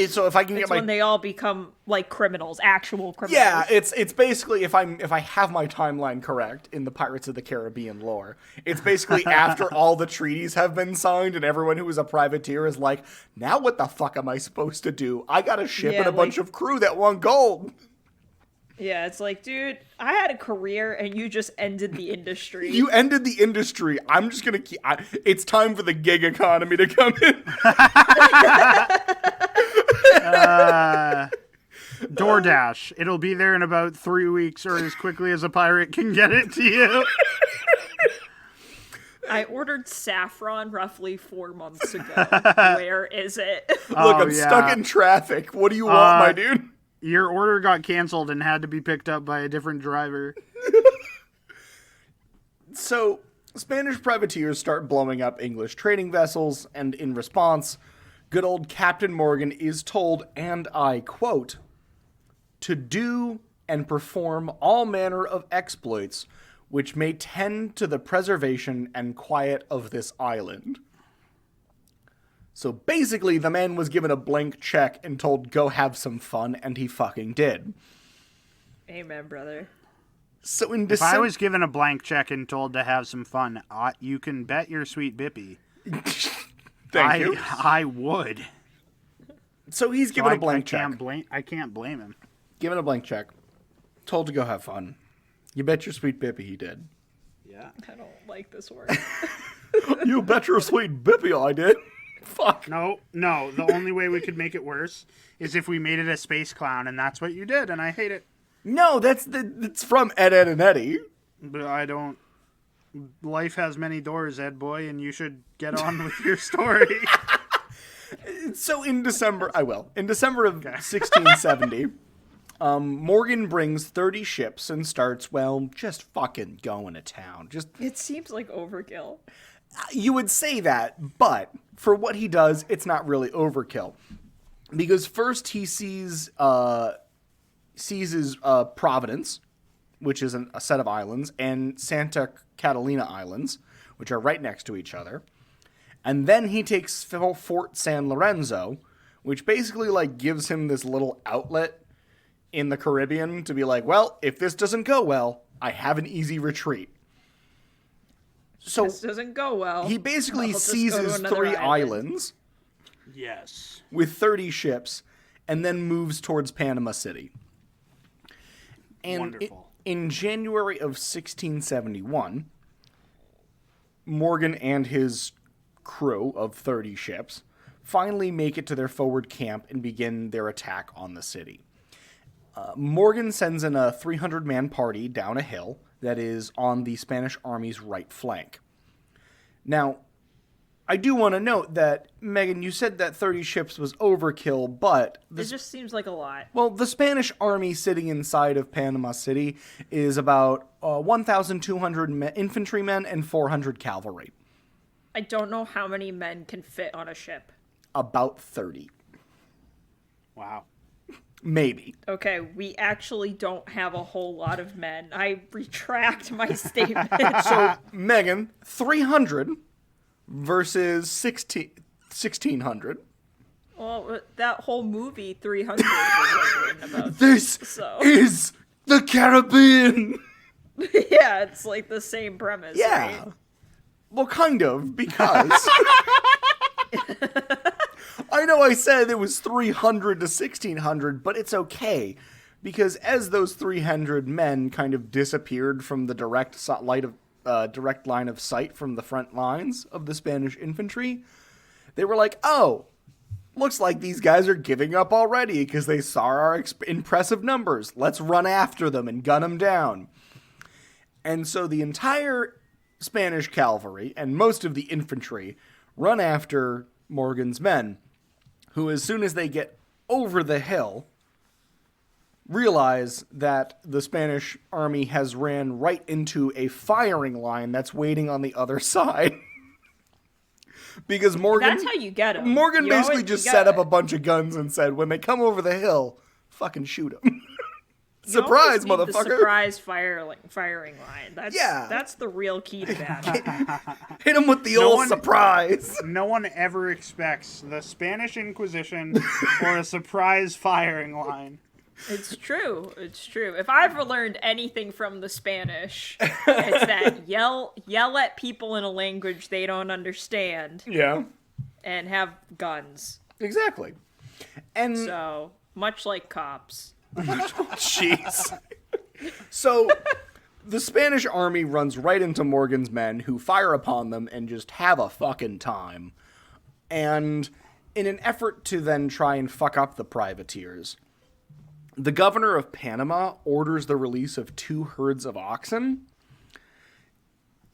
So if I can It's get my... when they all become, like, criminals, actual criminals. Yeah, it's basically, if I have my timeline correct in the Pirates of the Caribbean lore, it's basically after all the treaties have been signed and everyone who is a privateer is like, now what the fuck am I supposed to do? I got a ship and a bunch of crew that want gold. Yeah, it's like, dude, I had a career and you just ended the industry. You ended the industry. I'm just going to keep... it's time for the gig economy to come in. DoorDash. It'll be there in about 3 weeks or as quickly as a pirate can get it to you. I ordered saffron roughly 4 months ago. Where is it? Look, Oh, I'm stuck in traffic. What do you want, my dude? Your order got canceled and had to be picked up by a different driver. So, Spanish privateers start blowing up English trading vessels, and in response, good old Captain Morgan is told, and I quote, to do and perform all manner of exploits which may tend to the preservation and quiet of this island. So basically, the man was given a blank check and told, go have some fun, and he fucking did. Amen, brother. So in If December... I was given a blank check and told to have some fun, you can bet your sweet Bippy. Thank you. I would. So he's given a blank check. I can't blame him. Given a blank check. Told to go have fun. You bet your sweet Bippy he did. Yeah. I don't like this word. You bet your sweet Bippy I did. Fuck. No. The only way we could make it worse is if we made it a space clown, and that's what you did, and I hate it. No, it's from Ed, Ed, and Eddie. But I don't. Life has many doors, Ed boy, and you should get on with your story. So in December, In December of 1670, Morgan brings 30 ships and starts, just fucking going to town. It seems like overkill. You would say that, but for what he does, it's not really overkill. Because first he seizes Providence, which is a set of islands, and Santa Catalina Islands, which are right next to each other. And then he takes Fort San Lorenzo, which basically gives him this little outlet in the Caribbean to be like, well, if this doesn't go well, I have an easy retreat. So This doesn't go well. he basically I'll just go to seizes another 3 island. islands Yes. with 30 ships and then moves towards Panama City. And Wonderful. in January of 1671, Morgan and his crew of 30 ships finally make it to their forward camp and begin their attack on the city. Morgan sends in a 300-man party down a hill that is on the Spanish army's right flank. Now, I do want to note that, Megan, you said that 30 ships was overkill, but It just seems like a lot. well, the Spanish army sitting inside of Panama City is about 1,200 infantrymen and 400 cavalry. I don't know how many men can fit on a ship. About 30. Wow. Maybe. Okay, we actually don't have a whole lot of men. I retract my statement. So, Megan, 300 versus 1,600. Well, that whole movie, 300, was like written about. This So. is the Caribbean! Yeah, it's like the same premise. Yeah. Right? Well, kind of, because... I know I said it was 300 to 1,600, but it's okay. Because as those 300 men kind of disappeared from the direct line of sight from the front lines of the Spanish infantry, they were like, oh, looks like these guys are giving up already because they saw our impressive numbers. Let's run after them and gun them down. And so the entire Spanish cavalry and most of the infantry run after Morgan's men, who, as soon as they get over the hill, realize that the Spanish army has ran right into a firing line that's waiting on the other side. Because Morgan... That's how you get them. Morgan basically just set up a bunch of guns and said, when they come over the hill, fucking shoot them. Surprise, motherfucker. The surprise firing line. That's the real key to that. Hit him with the old surprise. No one ever expects the Spanish Inquisition or a surprise firing line. It's true. It's true. If I ever learned anything from the Spanish, it's that yell at people in a language they don't understand. Yeah. And have guns. Exactly. And So, much like cops. jeez. So the Spanish army runs right into Morgan's men, who fire upon them and just have a fucking time. And in an effort to then try and fuck up the privateers, the governor of Panama orders the release of 2 herds of oxen.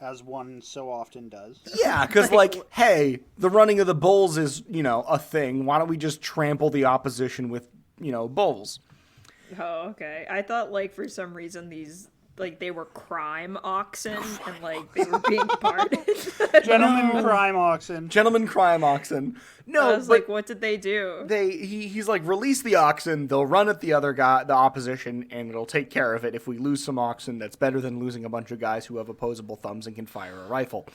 As one so often does. Yeah, because, hey, the running of the bulls is, a thing. Why don't we just trample the opposition with, bulls? Oh, okay. I thought, for some reason these, they were crime oxen and, they were being parted. Gentlemen crime oxen. Gentlemen crime oxen. No, I was but what did they do? he's like, release the oxen, they'll run at the other guy, the opposition, and it'll take care of it. If we lose some oxen, that's better than losing a bunch of guys who have opposable thumbs and can fire a rifle.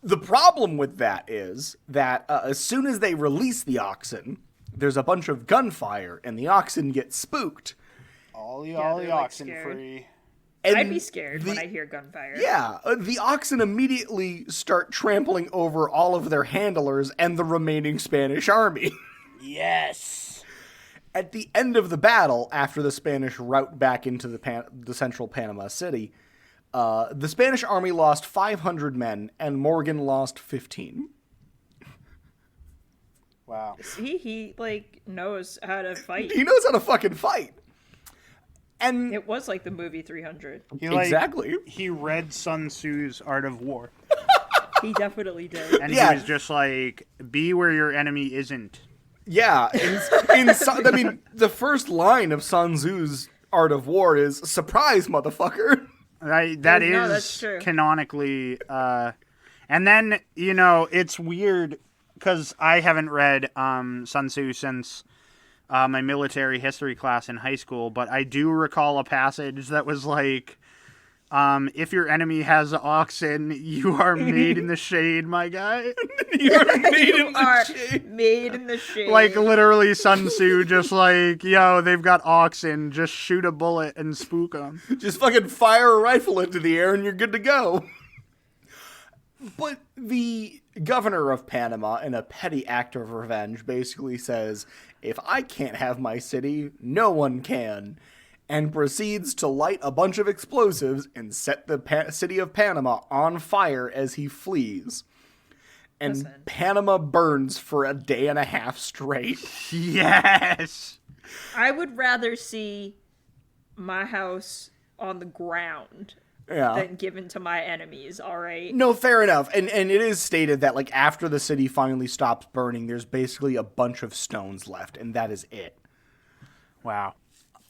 The problem with that is that as soon as they release the oxen, there's a bunch of gunfire, and the oxen get spooked. All they're, the oxen scared. free. And I'd be scared when I hear gunfire. Yeah, the oxen immediately start trampling over all of their handlers and the remaining Spanish army. Yes. At the end of the battle, after the Spanish rout back into the central Panama City, the Spanish army lost 500 men, and Morgan lost 15. Wow. See, he knows how to fight. He knows how to fucking fight. And It was like the movie 300. exactly. He read Sun Tzu's Art of War. He definitely did. And Yeah. he was just like, be where your enemy isn't. Yeah, the first line of Sun Tzu's Art of War is, surprise, motherfucker. That is that's true. canonically. And then, it's weird because I haven't read Sun Tzu since my military history class in high school, but I do recall a passage that was like, If your enemy has oxen, you are made in the shade, my guy. You're made You in are the shade. made in the shade. Like, literally, Sun Tzu just like, yo, they've got oxen. Just shoot a bullet and spook them. Just fucking fire a rifle into the air and you're good to go. But the governor of Panama, in a petty act of revenge, basically says, if I can't have my city, no one can. And proceeds to light a bunch of explosives and set the city of Panama on fire as he flees. And Listen. Panama burns for a day and a half straight. Yes. I would rather see my house on the ground Yeah. than given to my enemies, all right? No, fair enough. And it is stated that, like, after the city finally stops burning, there's basically a bunch of stones left, and that is it. Wow.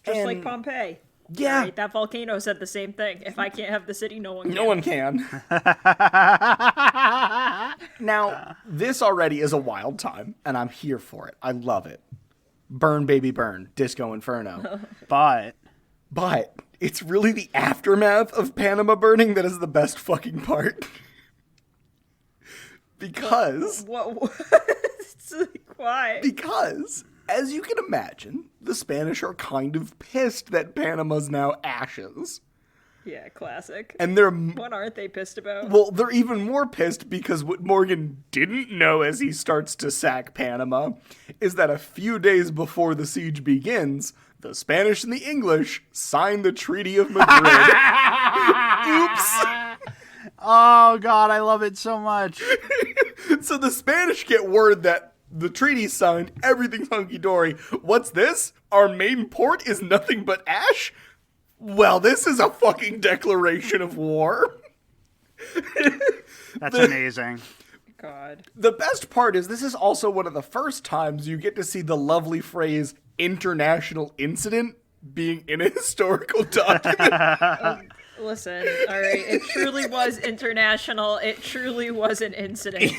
Just like Pompeii. Yeah. Right? That volcano said the same thing. If I can't have the city, no one can. No one can. Now, this already is a wild time, and I'm here for it. I love it. Burn, baby, burn. Disco Inferno. But But it's really the aftermath of Panama burning that is the best fucking part. Because... What? It's like, why? Because, as you can imagine, the Spanish are kind of pissed that Panama's now ashes. Yeah, classic. And they're... What aren't they pissed about? Well, they're even more pissed because what Morgan didn't know as he starts to sack Panama is that a few days before the siege begins, the Spanish and the English signed the Treaty of Madrid. Oops. oh god, I love it so much. So the Spanish get word that the treaty's signed, everything's hunky-dory. What's this? Our main port is nothing but ash? Well, this is a fucking declaration of war. That's amazing. God. The best part is this is also one of the first times you get to see the lovely phrase international incident being in a historical document. Listen, all right, it truly was international. It truly was an incident.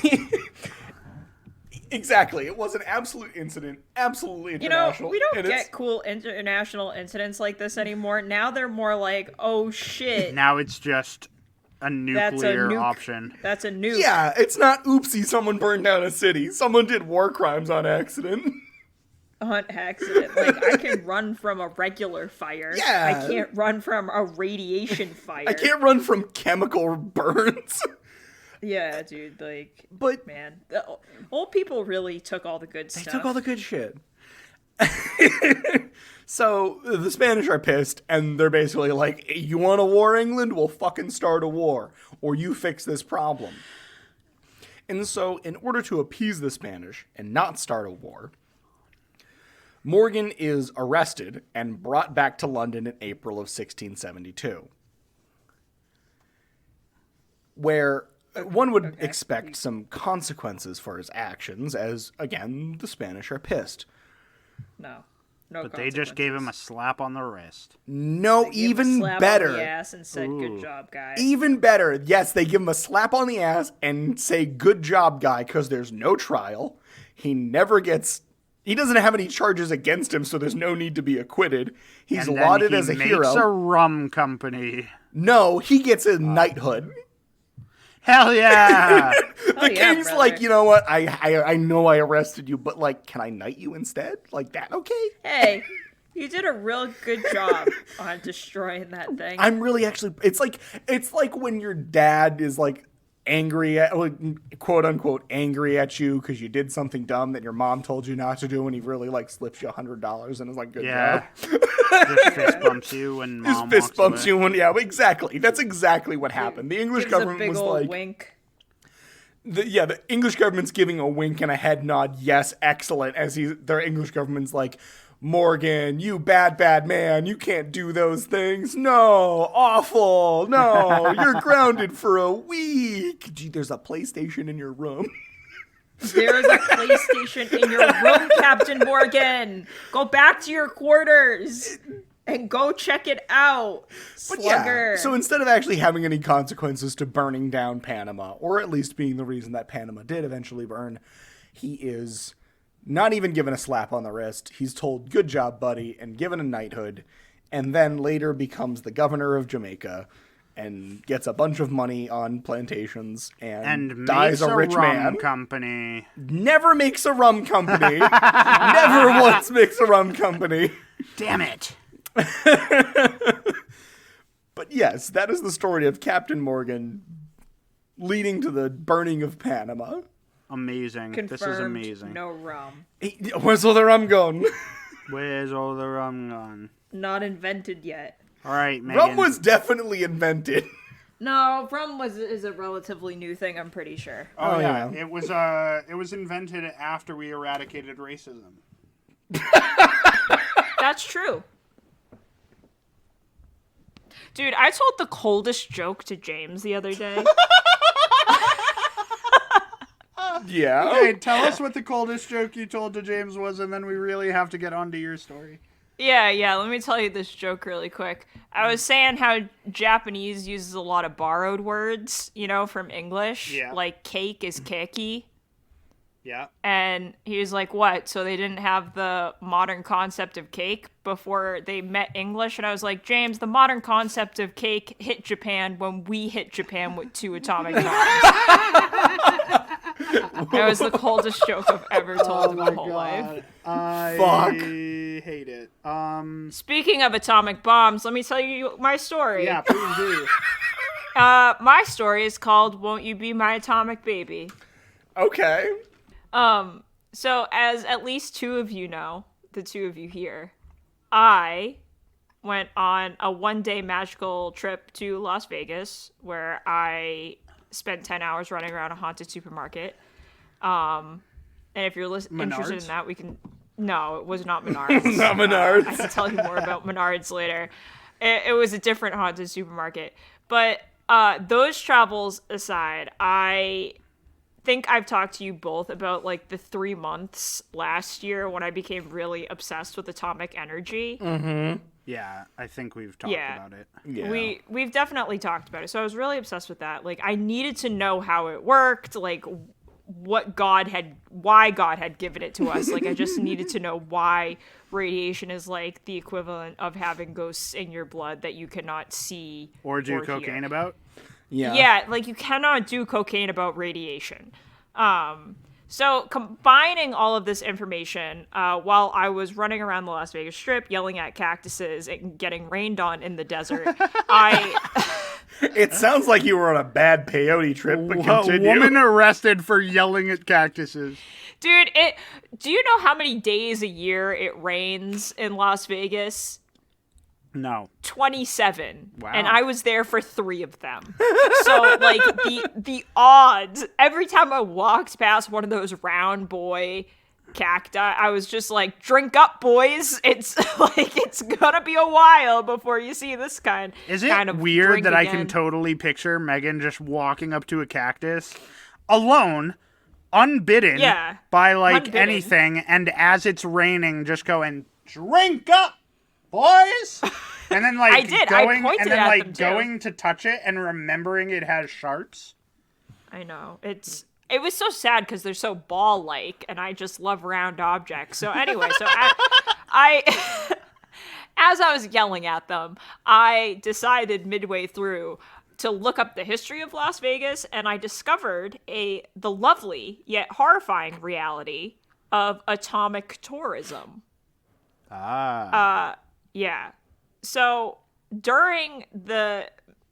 Exactly. It was an absolute incident. Absolutely You know, international. we don't And get it's- cool international incidents like this anymore. Now they're more like, oh shit, Now it's just a nuclear nuke. option. that's a nuke. Yeah, it's not oopsie, someone burned down a city. Someone did war crimes on accident. On accident. Like, I can run from a regular fire. Yeah. I can't run from a radiation fire. I can't run from chemical burns. Yeah, dude, like, But man. The old people really took all the good they stuff. took all the good shit. So the Spanish are pissed, and they're basically like, you want a war, England? We'll fucking start a war. Or you fix this problem. And so, in order to appease the Spanish and not start a war, Morgan is arrested and brought back to London in April of 1672. Where one would expect some consequences for his actions, as, again, the Spanish are pissed. No But they just gave him a slap on the wrist. No, Gave him a even slap better. on the ass and said, "Good job, guy." Even better. Yes, they give him a slap on the ass and say, good job, guy, because there's no trial. He never gets... He doesn't have any charges against him, so there's no need to be acquitted. He's And then lauded he as a makes hero. a rum company. No, he gets a knighthood. Hell yeah! The yeah, king's brother. like, you know what? I know I arrested you, but, like, can I knight you instead? Like, that okay? Hey, you did a real good job on destroying that thing. I'm really actually... It's like when your dad is, like, angry at, like, quote unquote, angry at you because you did something dumb that your mom told you not to do, and he really, like, slips you $100 and is like, good Yeah. job. Just fist bumps you and mom Just fist walks bumps away. you when, yeah, exactly. That's exactly what happened. The English Gives a government big was old like, wink. the English government's giving a wink and a head nod. Yes, excellent. As their English government's like, Morgan, you bad man, you can't do those things. No, awful. No, you're grounded for a week. Gee, there's a PlayStation in your room. There is a PlayStation in your room, Captain Morgan. Go back to your quarters and go check it out, But slugger. yeah, so instead of actually having any consequences to burning down Panama, or at least being the reason that Panama did eventually burn, he is not even given a slap on the wrist. He's told, good job, buddy, and given a knighthood, and then later becomes the governor of Jamaica and gets a bunch of money on plantations And dies makes a rich rum man. company. Never makes a rum company. Never once makes a rum company. Damn it. But yes, that is the story of Captain Morgan leading to the burning of Panama. Amazing. Confirmed, this is amazing. no rum. Where's all the rum gone? Where's all the rum gone? Not invented yet. All right, Meghan. Rum was definitely invented. No, rum is a relatively new thing, I'm pretty sure. Oh, yeah. yeah. It was invented after we eradicated racism. That's true. Dude, I told the coldest joke to James the other day. Yeah. Okay, tell us what the coldest joke you told to James was, and then we really have to get on to your story. Yeah, let me tell you this joke really quick. I was saying how Japanese uses a lot of borrowed words, from English. Yeah. Like cake is keiki. Yeah. And he was like, what? So they didn't have the modern concept of cake before they met English? And I was like, James, the modern concept of cake hit Japan when we hit Japan with 2 atomic bombs. That was the coldest joke I've ever told in my whole life. I hate it. Speaking of atomic bombs, let me tell you my story. Yeah, please do. My story is called Won't You Be My Atomic Baby? Okay. So as at least 2 of you know, the 2 of you here, I went on a 1-day magical trip to Las Vegas where I spent 10 hours running around a haunted supermarket. And if you're interested in that, we can... No, it was not Menards. Not Menards. I can tell you more about Menards later. It was a different haunted supermarket. But those travels aside, I think I've talked to you both about like the 3 months last year when I became really obsessed with atomic energy. Mm-hmm. Yeah, I think we've talked about it. Yeah. We've definitely talked about it. So I was really obsessed with that. Like I needed to know how it worked, like why God had given it to us. Like I just needed to know why radiation is like the equivalent of having ghosts in your blood that you cannot see or do cocaine hear. About. Yeah, like you cannot do cocaine about radiation. So combining all of this information, while I was running around the Las Vegas Strip, yelling at cactuses and getting rained on in the desert, It sounds like you were on a bad peyote trip, but continue. Woman arrested for yelling at cactuses. Dude, do you know how many days a year it rains in Las Vegas? No. 27. Wow. And I was there for 3 of them. So, like, the odds, every time I walked past one of those round boy cacti, I was just like, drink up, boys. It's like, it's gonna be a while before you see this kind of weird drink that again. I can totally picture Meghan just walking up to a cactus alone, unbidden by, like, anything, and as it's raining, just going, drink up, boys! And then, like, I did. I pointed at them, too. Going to touch it and remembering it has sharps. I know. It was so sad because they're so ball-like, and I just love round objects. So anyway, I as I was yelling at them, I decided midway through to look up the history of Las Vegas, and I discovered the lovely yet horrifying reality of atomic tourism. Yeah. So during the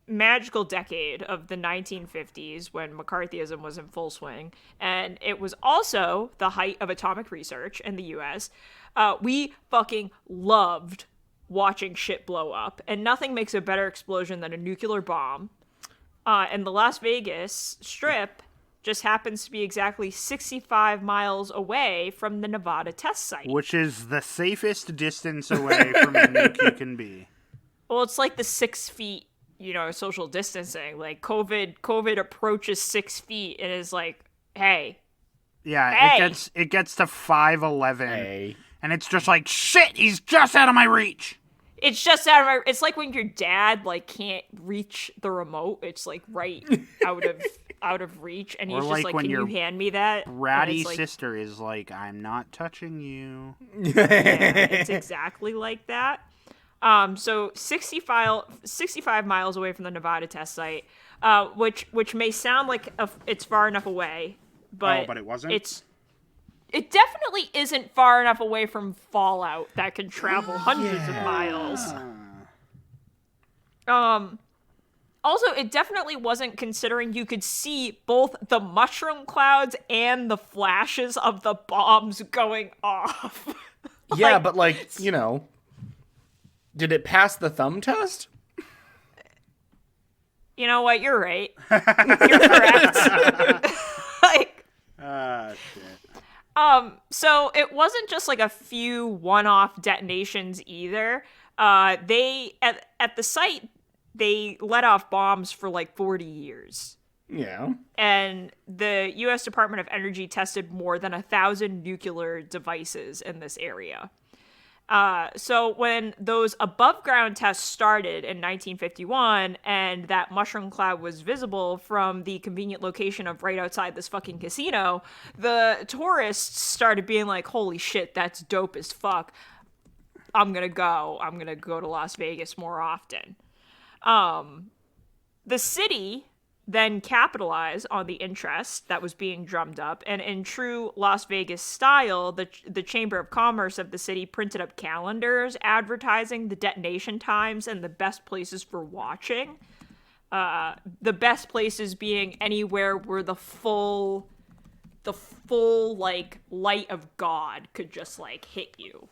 magical decade of the 1950s when McCarthyism was in full swing, and it was also the height of atomic research in the US, we fucking loved watching shit blow up, and nothing makes a better explosion than a nuclear bomb. And the Las Vegas Strip just happens to be exactly 65 miles away from the Nevada test site. Which is the safest distance away from a nuke you can be. Well, it's like the 6 feet, social distancing. Like COVID approaches 6 feet and is like, hey. Yeah, it gets to 5'11". Hey. And it's just like, shit, he's just out of my reach. It's just out of my... It's like when your dad, like, can't reach the remote. It's, like, right out of reach. And he's just like, can you hand me that? Bratty sister is like, I'm not touching you. Yeah, it's exactly like that. So 65 miles away from the Nevada test site, which may sound like it's far enough away, but it wasn't. It definitely isn't far enough away from Fallout that can travel hundreds of miles. Also, it definitely wasn't, considering you could see both the mushroom clouds and the flashes of the bombs going off. Yeah, but did it pass the thumb test? You know what? You're right. You're correct. Shit. So it wasn't just a few one-off detonations either. They at the site, they let off bombs for 40 years. Yeah. And the U.S. Department of Energy tested more than 1,000 nuclear devices in this area. So when those above-ground tests started in 1951, and that mushroom cloud was visible from the convenient location of right outside this fucking casino, the tourists started being like, holy shit, that's dope as fuck. I'm gonna go to Las Vegas more often. The city then capitalized on the interest that was being drummed up, and in true Las Vegas style, the Chamber of Commerce of the city printed up calendars advertising the detonation times and the best places for watching. The best places being anywhere where the full light of God could just hit you,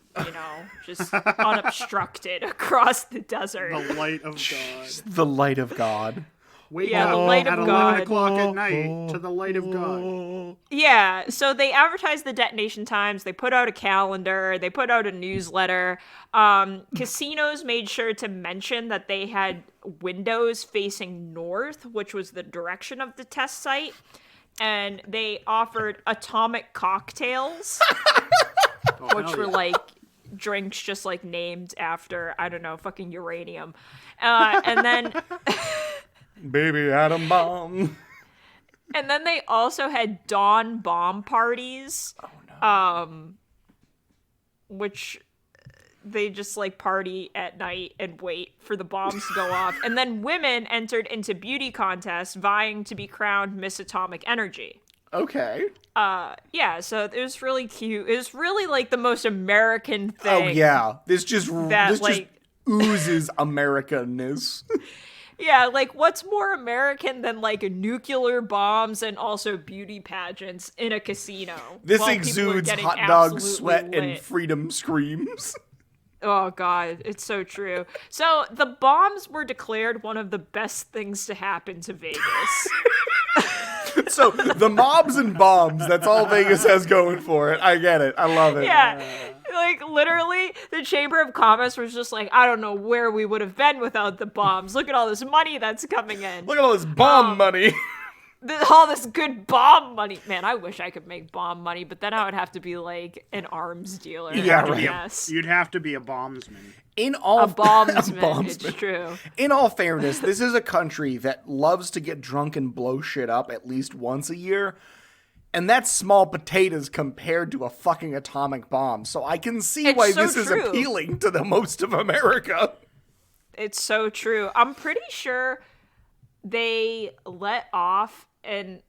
just unobstructed across the desert. The light of God. The light of God. Wake the up light at of 11 God. o'clock at night to the light of God. Yeah, so they advertised the detonation times, they put out a calendar, they put out a newsletter. Casinos made sure to mention that they had windows facing north, which was the direction of the test site, and they offered atomic cocktails, which were drinks just named after, I don't know, fucking uranium. And then... Baby atom bomb. And then they also had dawn bomb parties. Oh, no. Which they just party at night and wait for the bombs to go off. And then women entered into beauty contests vying to be crowned Miss Atomic Energy. Okay. Yeah, so it was really cute. It was really the most American thing. Oh yeah. This just oozes Americanness. Yeah, what's more American than nuclear bombs and also beauty pageants in a casino? This exudes hot dog sweat and freedom screams. Oh god, it's so true. So the bombs were declared one of the best things to happen to Vegas. So the mobs and bombs, that's all Vegas has going for it. I get it. I love it. Yeah. Literally, the Chamber of Commerce was just I don't know where we would have been without the bombs. Look at all this money that's coming in. Look at all this bomb money. All this good bomb money. Man, I wish I could make bomb money, but then I would have to be an arms dealer. Yeah, right. Yes. You'd have to be a bombsman. A bombsman, it's true. In all fairness, this is a country that loves to get drunk and blow shit up at least once a year. And that's small potatoes compared to a fucking atomic bomb. So I can see why this is appealing to the most of America. It's so true. I'm pretty sure they let off, and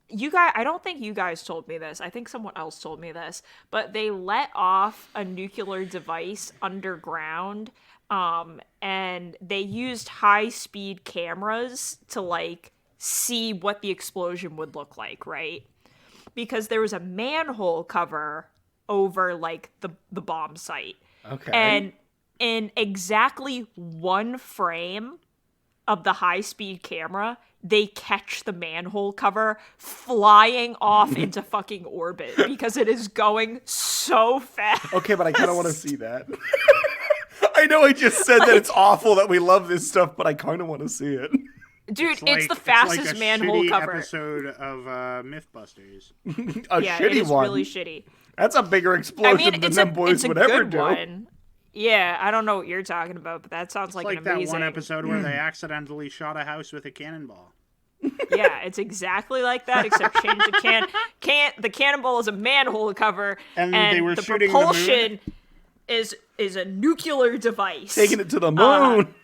you guys, I don't think you guys told me this. I think someone else told me this, but they let off a nuclear device underground, and they used high-speed cameras to see what the explosion would look like, right? Because there was a manhole cover over the bomb site. Okay. And in exactly one frame of the high-speed camera, they catch the manhole cover flying off into fucking orbit because it is going so fast. Okay, but I kind of want to see that. I know I just said that it's awful that we love this stuff, but I kind of want to see it. Dude, it's the fastest manhole cover. Episode of Mythbusters. Shitty it is one. Really shitty. That's a bigger explosion than them boys would ever do. One. Yeah, I don't know what you're talking about, but that sounds like an amazing... that one episode where they accidentally shot a house with a cannonball. Yeah, it's exactly like that, except change the the cannonball is a manhole cover, and they were the shooting propulsion... is a nuclear device. Taking it to the moon.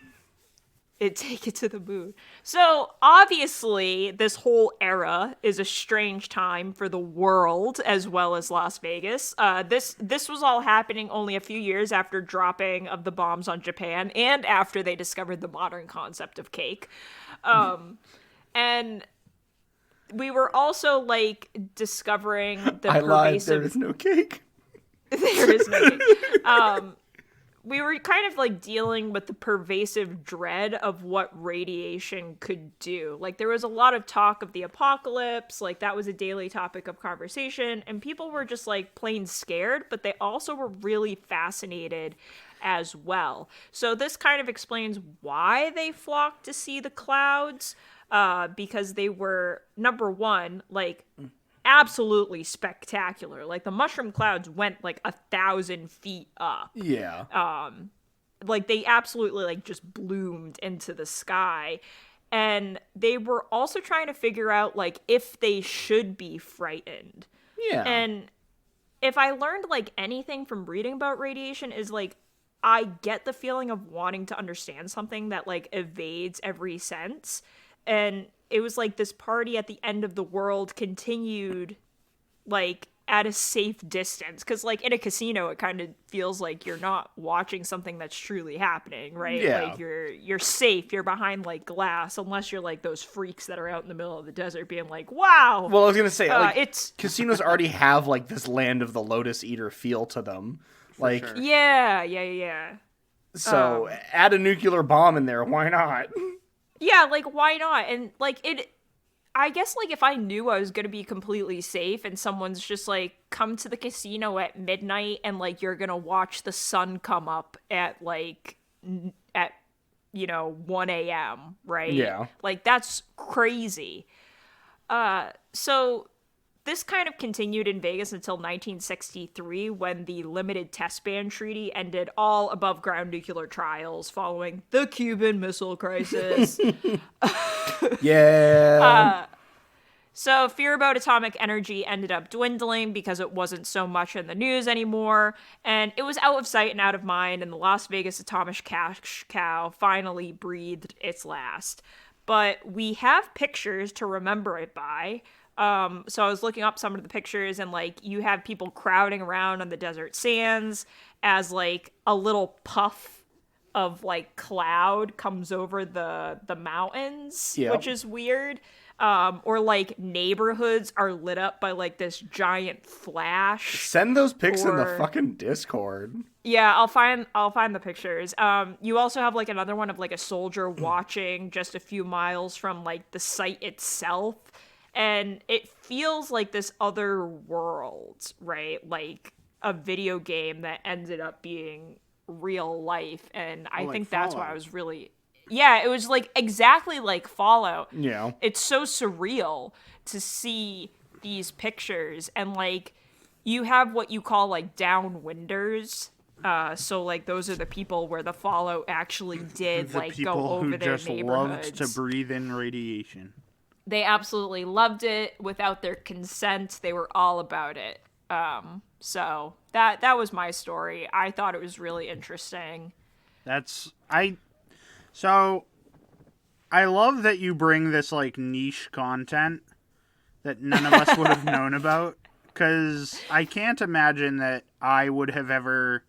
Take it to the moon. So obviously, this whole era is a strange time for the world as well as Las Vegas. This was all happening only a few years after dropping of the bombs on Japan and after they discovered the modern concept of cake. And we were also like discovering the I pervasive. lied. There is no cake. There is no cake. We were kind of like dealing with the pervasive dread of what radiation could do. Like there was a lot of talk of the apocalypse, like that was a daily topic of conversation, and people were just like plain scared, but they also were really fascinated as well. So this kind of explains why they flocked to see the clouds, because they were, number one, like absolutely spectacular. Like the mushroom clouds went like 1,000 feet up. Yeah. Like they absolutely like just bloomed into the sky. And they were also trying to figure out like if they should be frightened. Yeah. And if I learned like anything from reading about radiation is like I get the feeling of wanting to understand something that like evades every sense. And it was like this party at the end of the world continued like at a safe distance, because like in a casino it kind of feels like you're not watching something that's truly happening, right? Yeah. Like you're safe, you're behind like glass, unless you're like those freaks that are out in the middle of the desert being like, wow. Well, I was gonna say like, it's casinos already have like this land of the lotus eater feel to them. Like sure. yeah. So add a nuclear bomb in there, why not? Yeah, like, why not? And, like, I guess, like, if I knew I was gonna be completely safe and someone's just, like, come to the casino at midnight and, like, you're gonna watch the sun come up at, like, 1 a.m., right? Yeah. Like, that's crazy. So this kind of continued in Vegas until 1963, when the Limited Test Ban Treaty ended all above-ground nuclear trials following the Cuban Missile Crisis. Yeah. So fear about atomic energy ended up dwindling because it wasn't so much in the news anymore, and it was out of sight and out of mind, and the Las Vegas atomic cash cow finally breathed its last. But we have pictures to remember it by. So I was looking up some of the pictures, and like you have people crowding around on the desert sands as like a little puff of like cloud comes over the mountains, Yep. which is weird. Or like neighborhoods are lit up by like this giant flash. Send those pics in the or- fucking Discord. Yeah, I'll find the pictures. You also have like another one of like a soldier watching just a few miles from like the site itself. And it feels like this other world, right? Like a video game that ended up being real life. And I like think that's why Fallout. I was really... Yeah, it was like exactly like Fallout. Yeah. It's so surreal to see these pictures. And like you have what you call like downwinders. So like those are the people where the Fallout actually did The like people go over who their just neighborhoods. loved to breathe in radiation. They absolutely loved it without their consent. They were all about it. So that was my story. I thought it was really interesting. So I love that you bring this like niche content that none of us would have known about, because I can't imagine that I would have ever,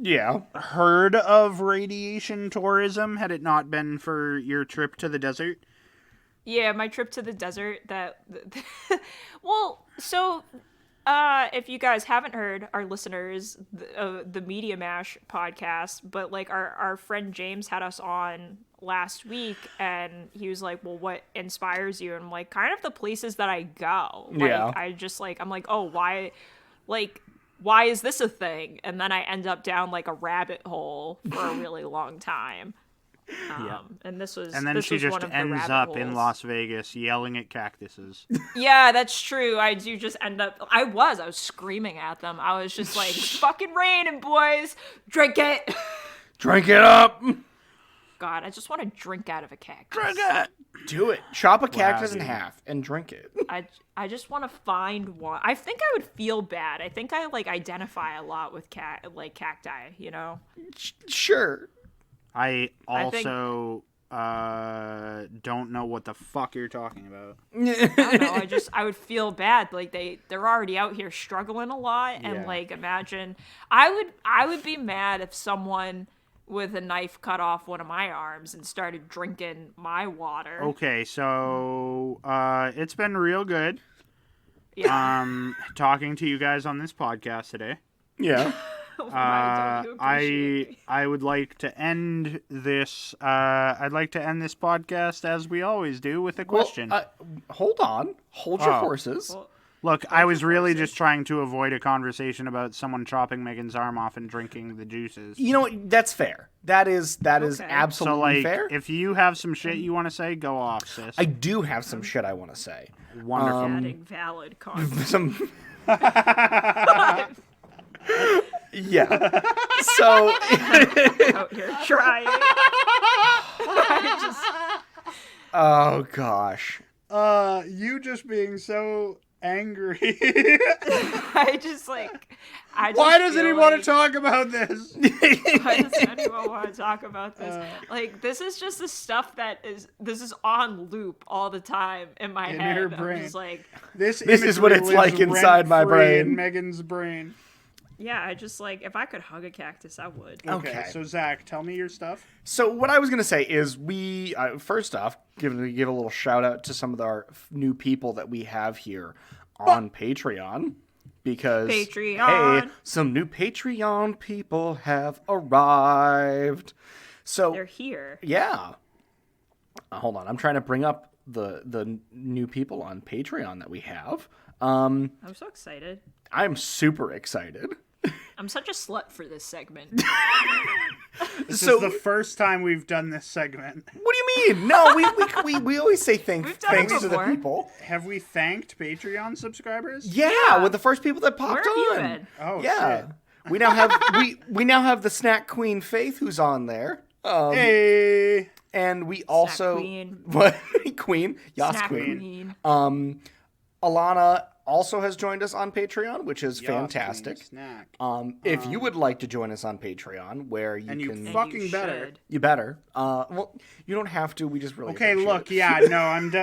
Yeah. heard of radiation tourism had it not been for your trip to the desert. Yeah, my trip to the desert. If you guys haven't heard, our listeners, the Media Mash podcast, but like our friend James had us on last week, and he was like, well, what inspires you? And I'm like, kind of the places that I go. Like, Yeah. I just like, I'm like, oh, why is this a thing? And then I end up down like a rabbit hole for a really long time. And this was, And then this she was just one of the ends rabbit up in holes. Las Vegas yelling at cactuses. Yeah, that's true. I do just end up. I was screaming at them. I was just like, "It's fucking raining, boys! Drink it!" Drink it up! God, I just want to drink out of a cactus. Drink it. Do it. Chop a cactus in dude. half and drink it. I just want to find one. I think I would feel bad. I think I identify a lot with cacti, you know? Sure. I think- also don't know what the fuck you're talking about. I don't know. I would feel bad. Like they're already out here struggling a lot, and Yeah. imagine I would be mad if someone with a knife cut off one of my arms and started drinking my water. Okay, so it's been real good Yeah. talking to you guys on this podcast today. Yeah. Why don't you appreciate me? I would like to end this. I'd like to end this podcast as we always do with a question. Hold on. Hold your Oh. horses. Well, Look, I was really just trying to avoid a conversation about someone chopping Megan's arm off and drinking the juices. You know what? That's fair. That is Okay. absolutely So, fair. if you have some shit you want to say, go off, sis. I do have some shit I want to say. Wonderful. adding valid content. Some. Yeah. So. Out here trying. Oh gosh. You just being so angry. I just Why does feel anyone want like- to talk about this? Why does anyone want to talk about this? This is just the stuff this is on loop all the time in my In head. your I'm brain. just like, This is what imagery it's like lives inside my rent-free brain. in Megan's brain. yeah, I just if I could hug a cactus, I would. Okay. So Zach, tell me your stuff. So what I was gonna say is we first off give a little shout out to some of our new people that we have here on Patreon. Because Patreon. hey, some new Patreon people have arrived. So They're here. yeah. Hold on, I'm trying to bring up the new people on Patreon that we have. I'm so excited. I'm super excited. I'm such a slut for this segment. This So is the first time we've done this segment. what do you mean? No, we always say We've done thanks it to the before. people. Have we thanked Patreon subscribers? Yeah, with the first people that Where popped have you on. been? Oh, Yeah. shit. We now have we now have the snack queen Faith who's on there. Hey. And we also queen. what queen? Yas Snack queen. queen. Alana also has joined us on Patreon, which is Yas fantastic. queen snack. If you would like to join us on Patreon, where you And you can, fuck- And you fucking better. should. you better. Well, you don't have to. We just really Okay, appreciate look, it. yeah, no,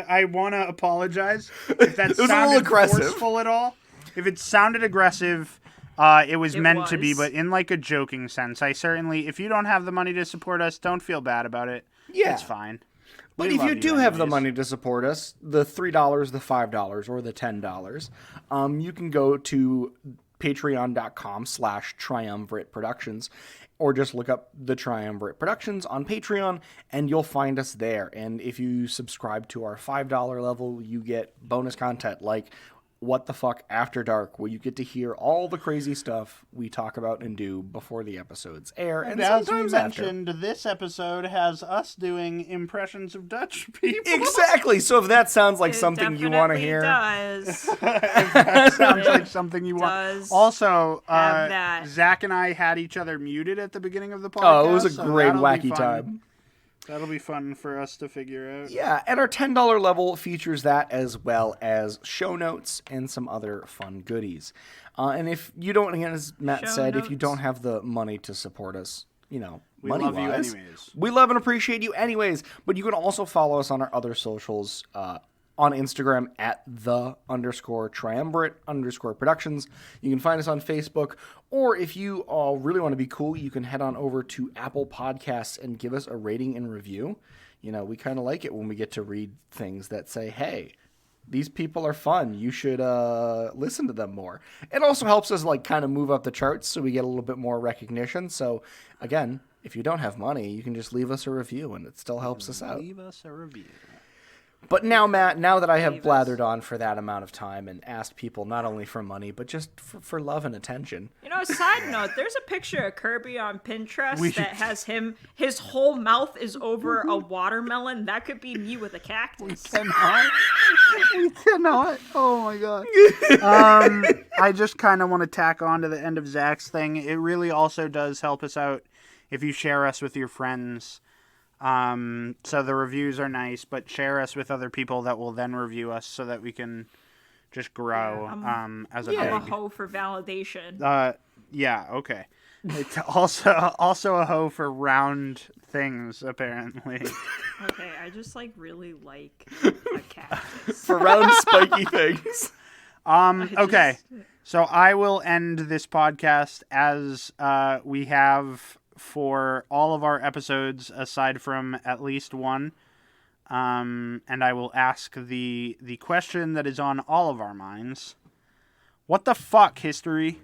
I want to apologize if that It was a little sounded aggressive. forceful at all. If it sounded aggressive, it was It meant to be, was. but in like a joking sense. I certainly, if you don't have the money to support us, don't feel bad about it. Yeah. It's fine. But We if love you do have the anyways. money to support us, the $3, the $5, or the $10, you can go to patreon.com/triumvirate productions, or just look up the Triumvirate Productions on Patreon, and you'll find us there. And if you subscribe to our $5 level, you get bonus content like What the Fuck After Dark, where you get to hear all the crazy stuff we talk about and do before the episodes air, and as we sometimes after. mentioned, this episode has us doing impressions of Dutch people. Exactly. So if that sounds like It something you want to definitely hear, Does. Sounds like something you want. Does Also, have that. Zach and I had each other muted at the beginning of the podcast. Oh, it was a so great that'll be wacky fun. time. That'll be fun for us to figure out. Yeah, and our $10 level features that as well as show notes and some other fun goodies. And if you don't, again, as Matt Show said, if you notes. don't have the money to support us, we love you money-wise, anyways. we love and appreciate you anyways. But you can also follow us on our other socials, on Instagram at _triumvirate_productions. You can find us on Facebook, or if you really want to be cool, you can head on over to Apple Podcasts and give us a rating and review. You know, we kind of like it when we get to read things that say, hey, these people are fun. You should listen to them more. It also helps us like kind of move up the charts so we get a little bit more recognition. So again, if you don't have money, you can just leave us a review and it still helps us out. Leave us a review. But now, Matt, now that I have blathered on for that amount of time and asked people not only for money, but just for love and attention. You know, side note, there's a picture of Kirby on Pinterest that has his whole mouth is over a watermelon. That could be me with a cactus. We cannot. Oh my god. I just kind of want to tack on to the end of Zach's thing. It really also does help us out if you share us with your friends. So the reviews are nice, but share us with other people that will then review us so that we can just grow as a I'm a big. hoe for validation. Yeah, okay. It's also a hoe for round things, apparently. Okay, I just really like a cactus. For round spiky things. Okay. So I will end this podcast as we have for all of our episodes, aside from at least one. And I will ask the question that is on all of our minds. What the fuck, history?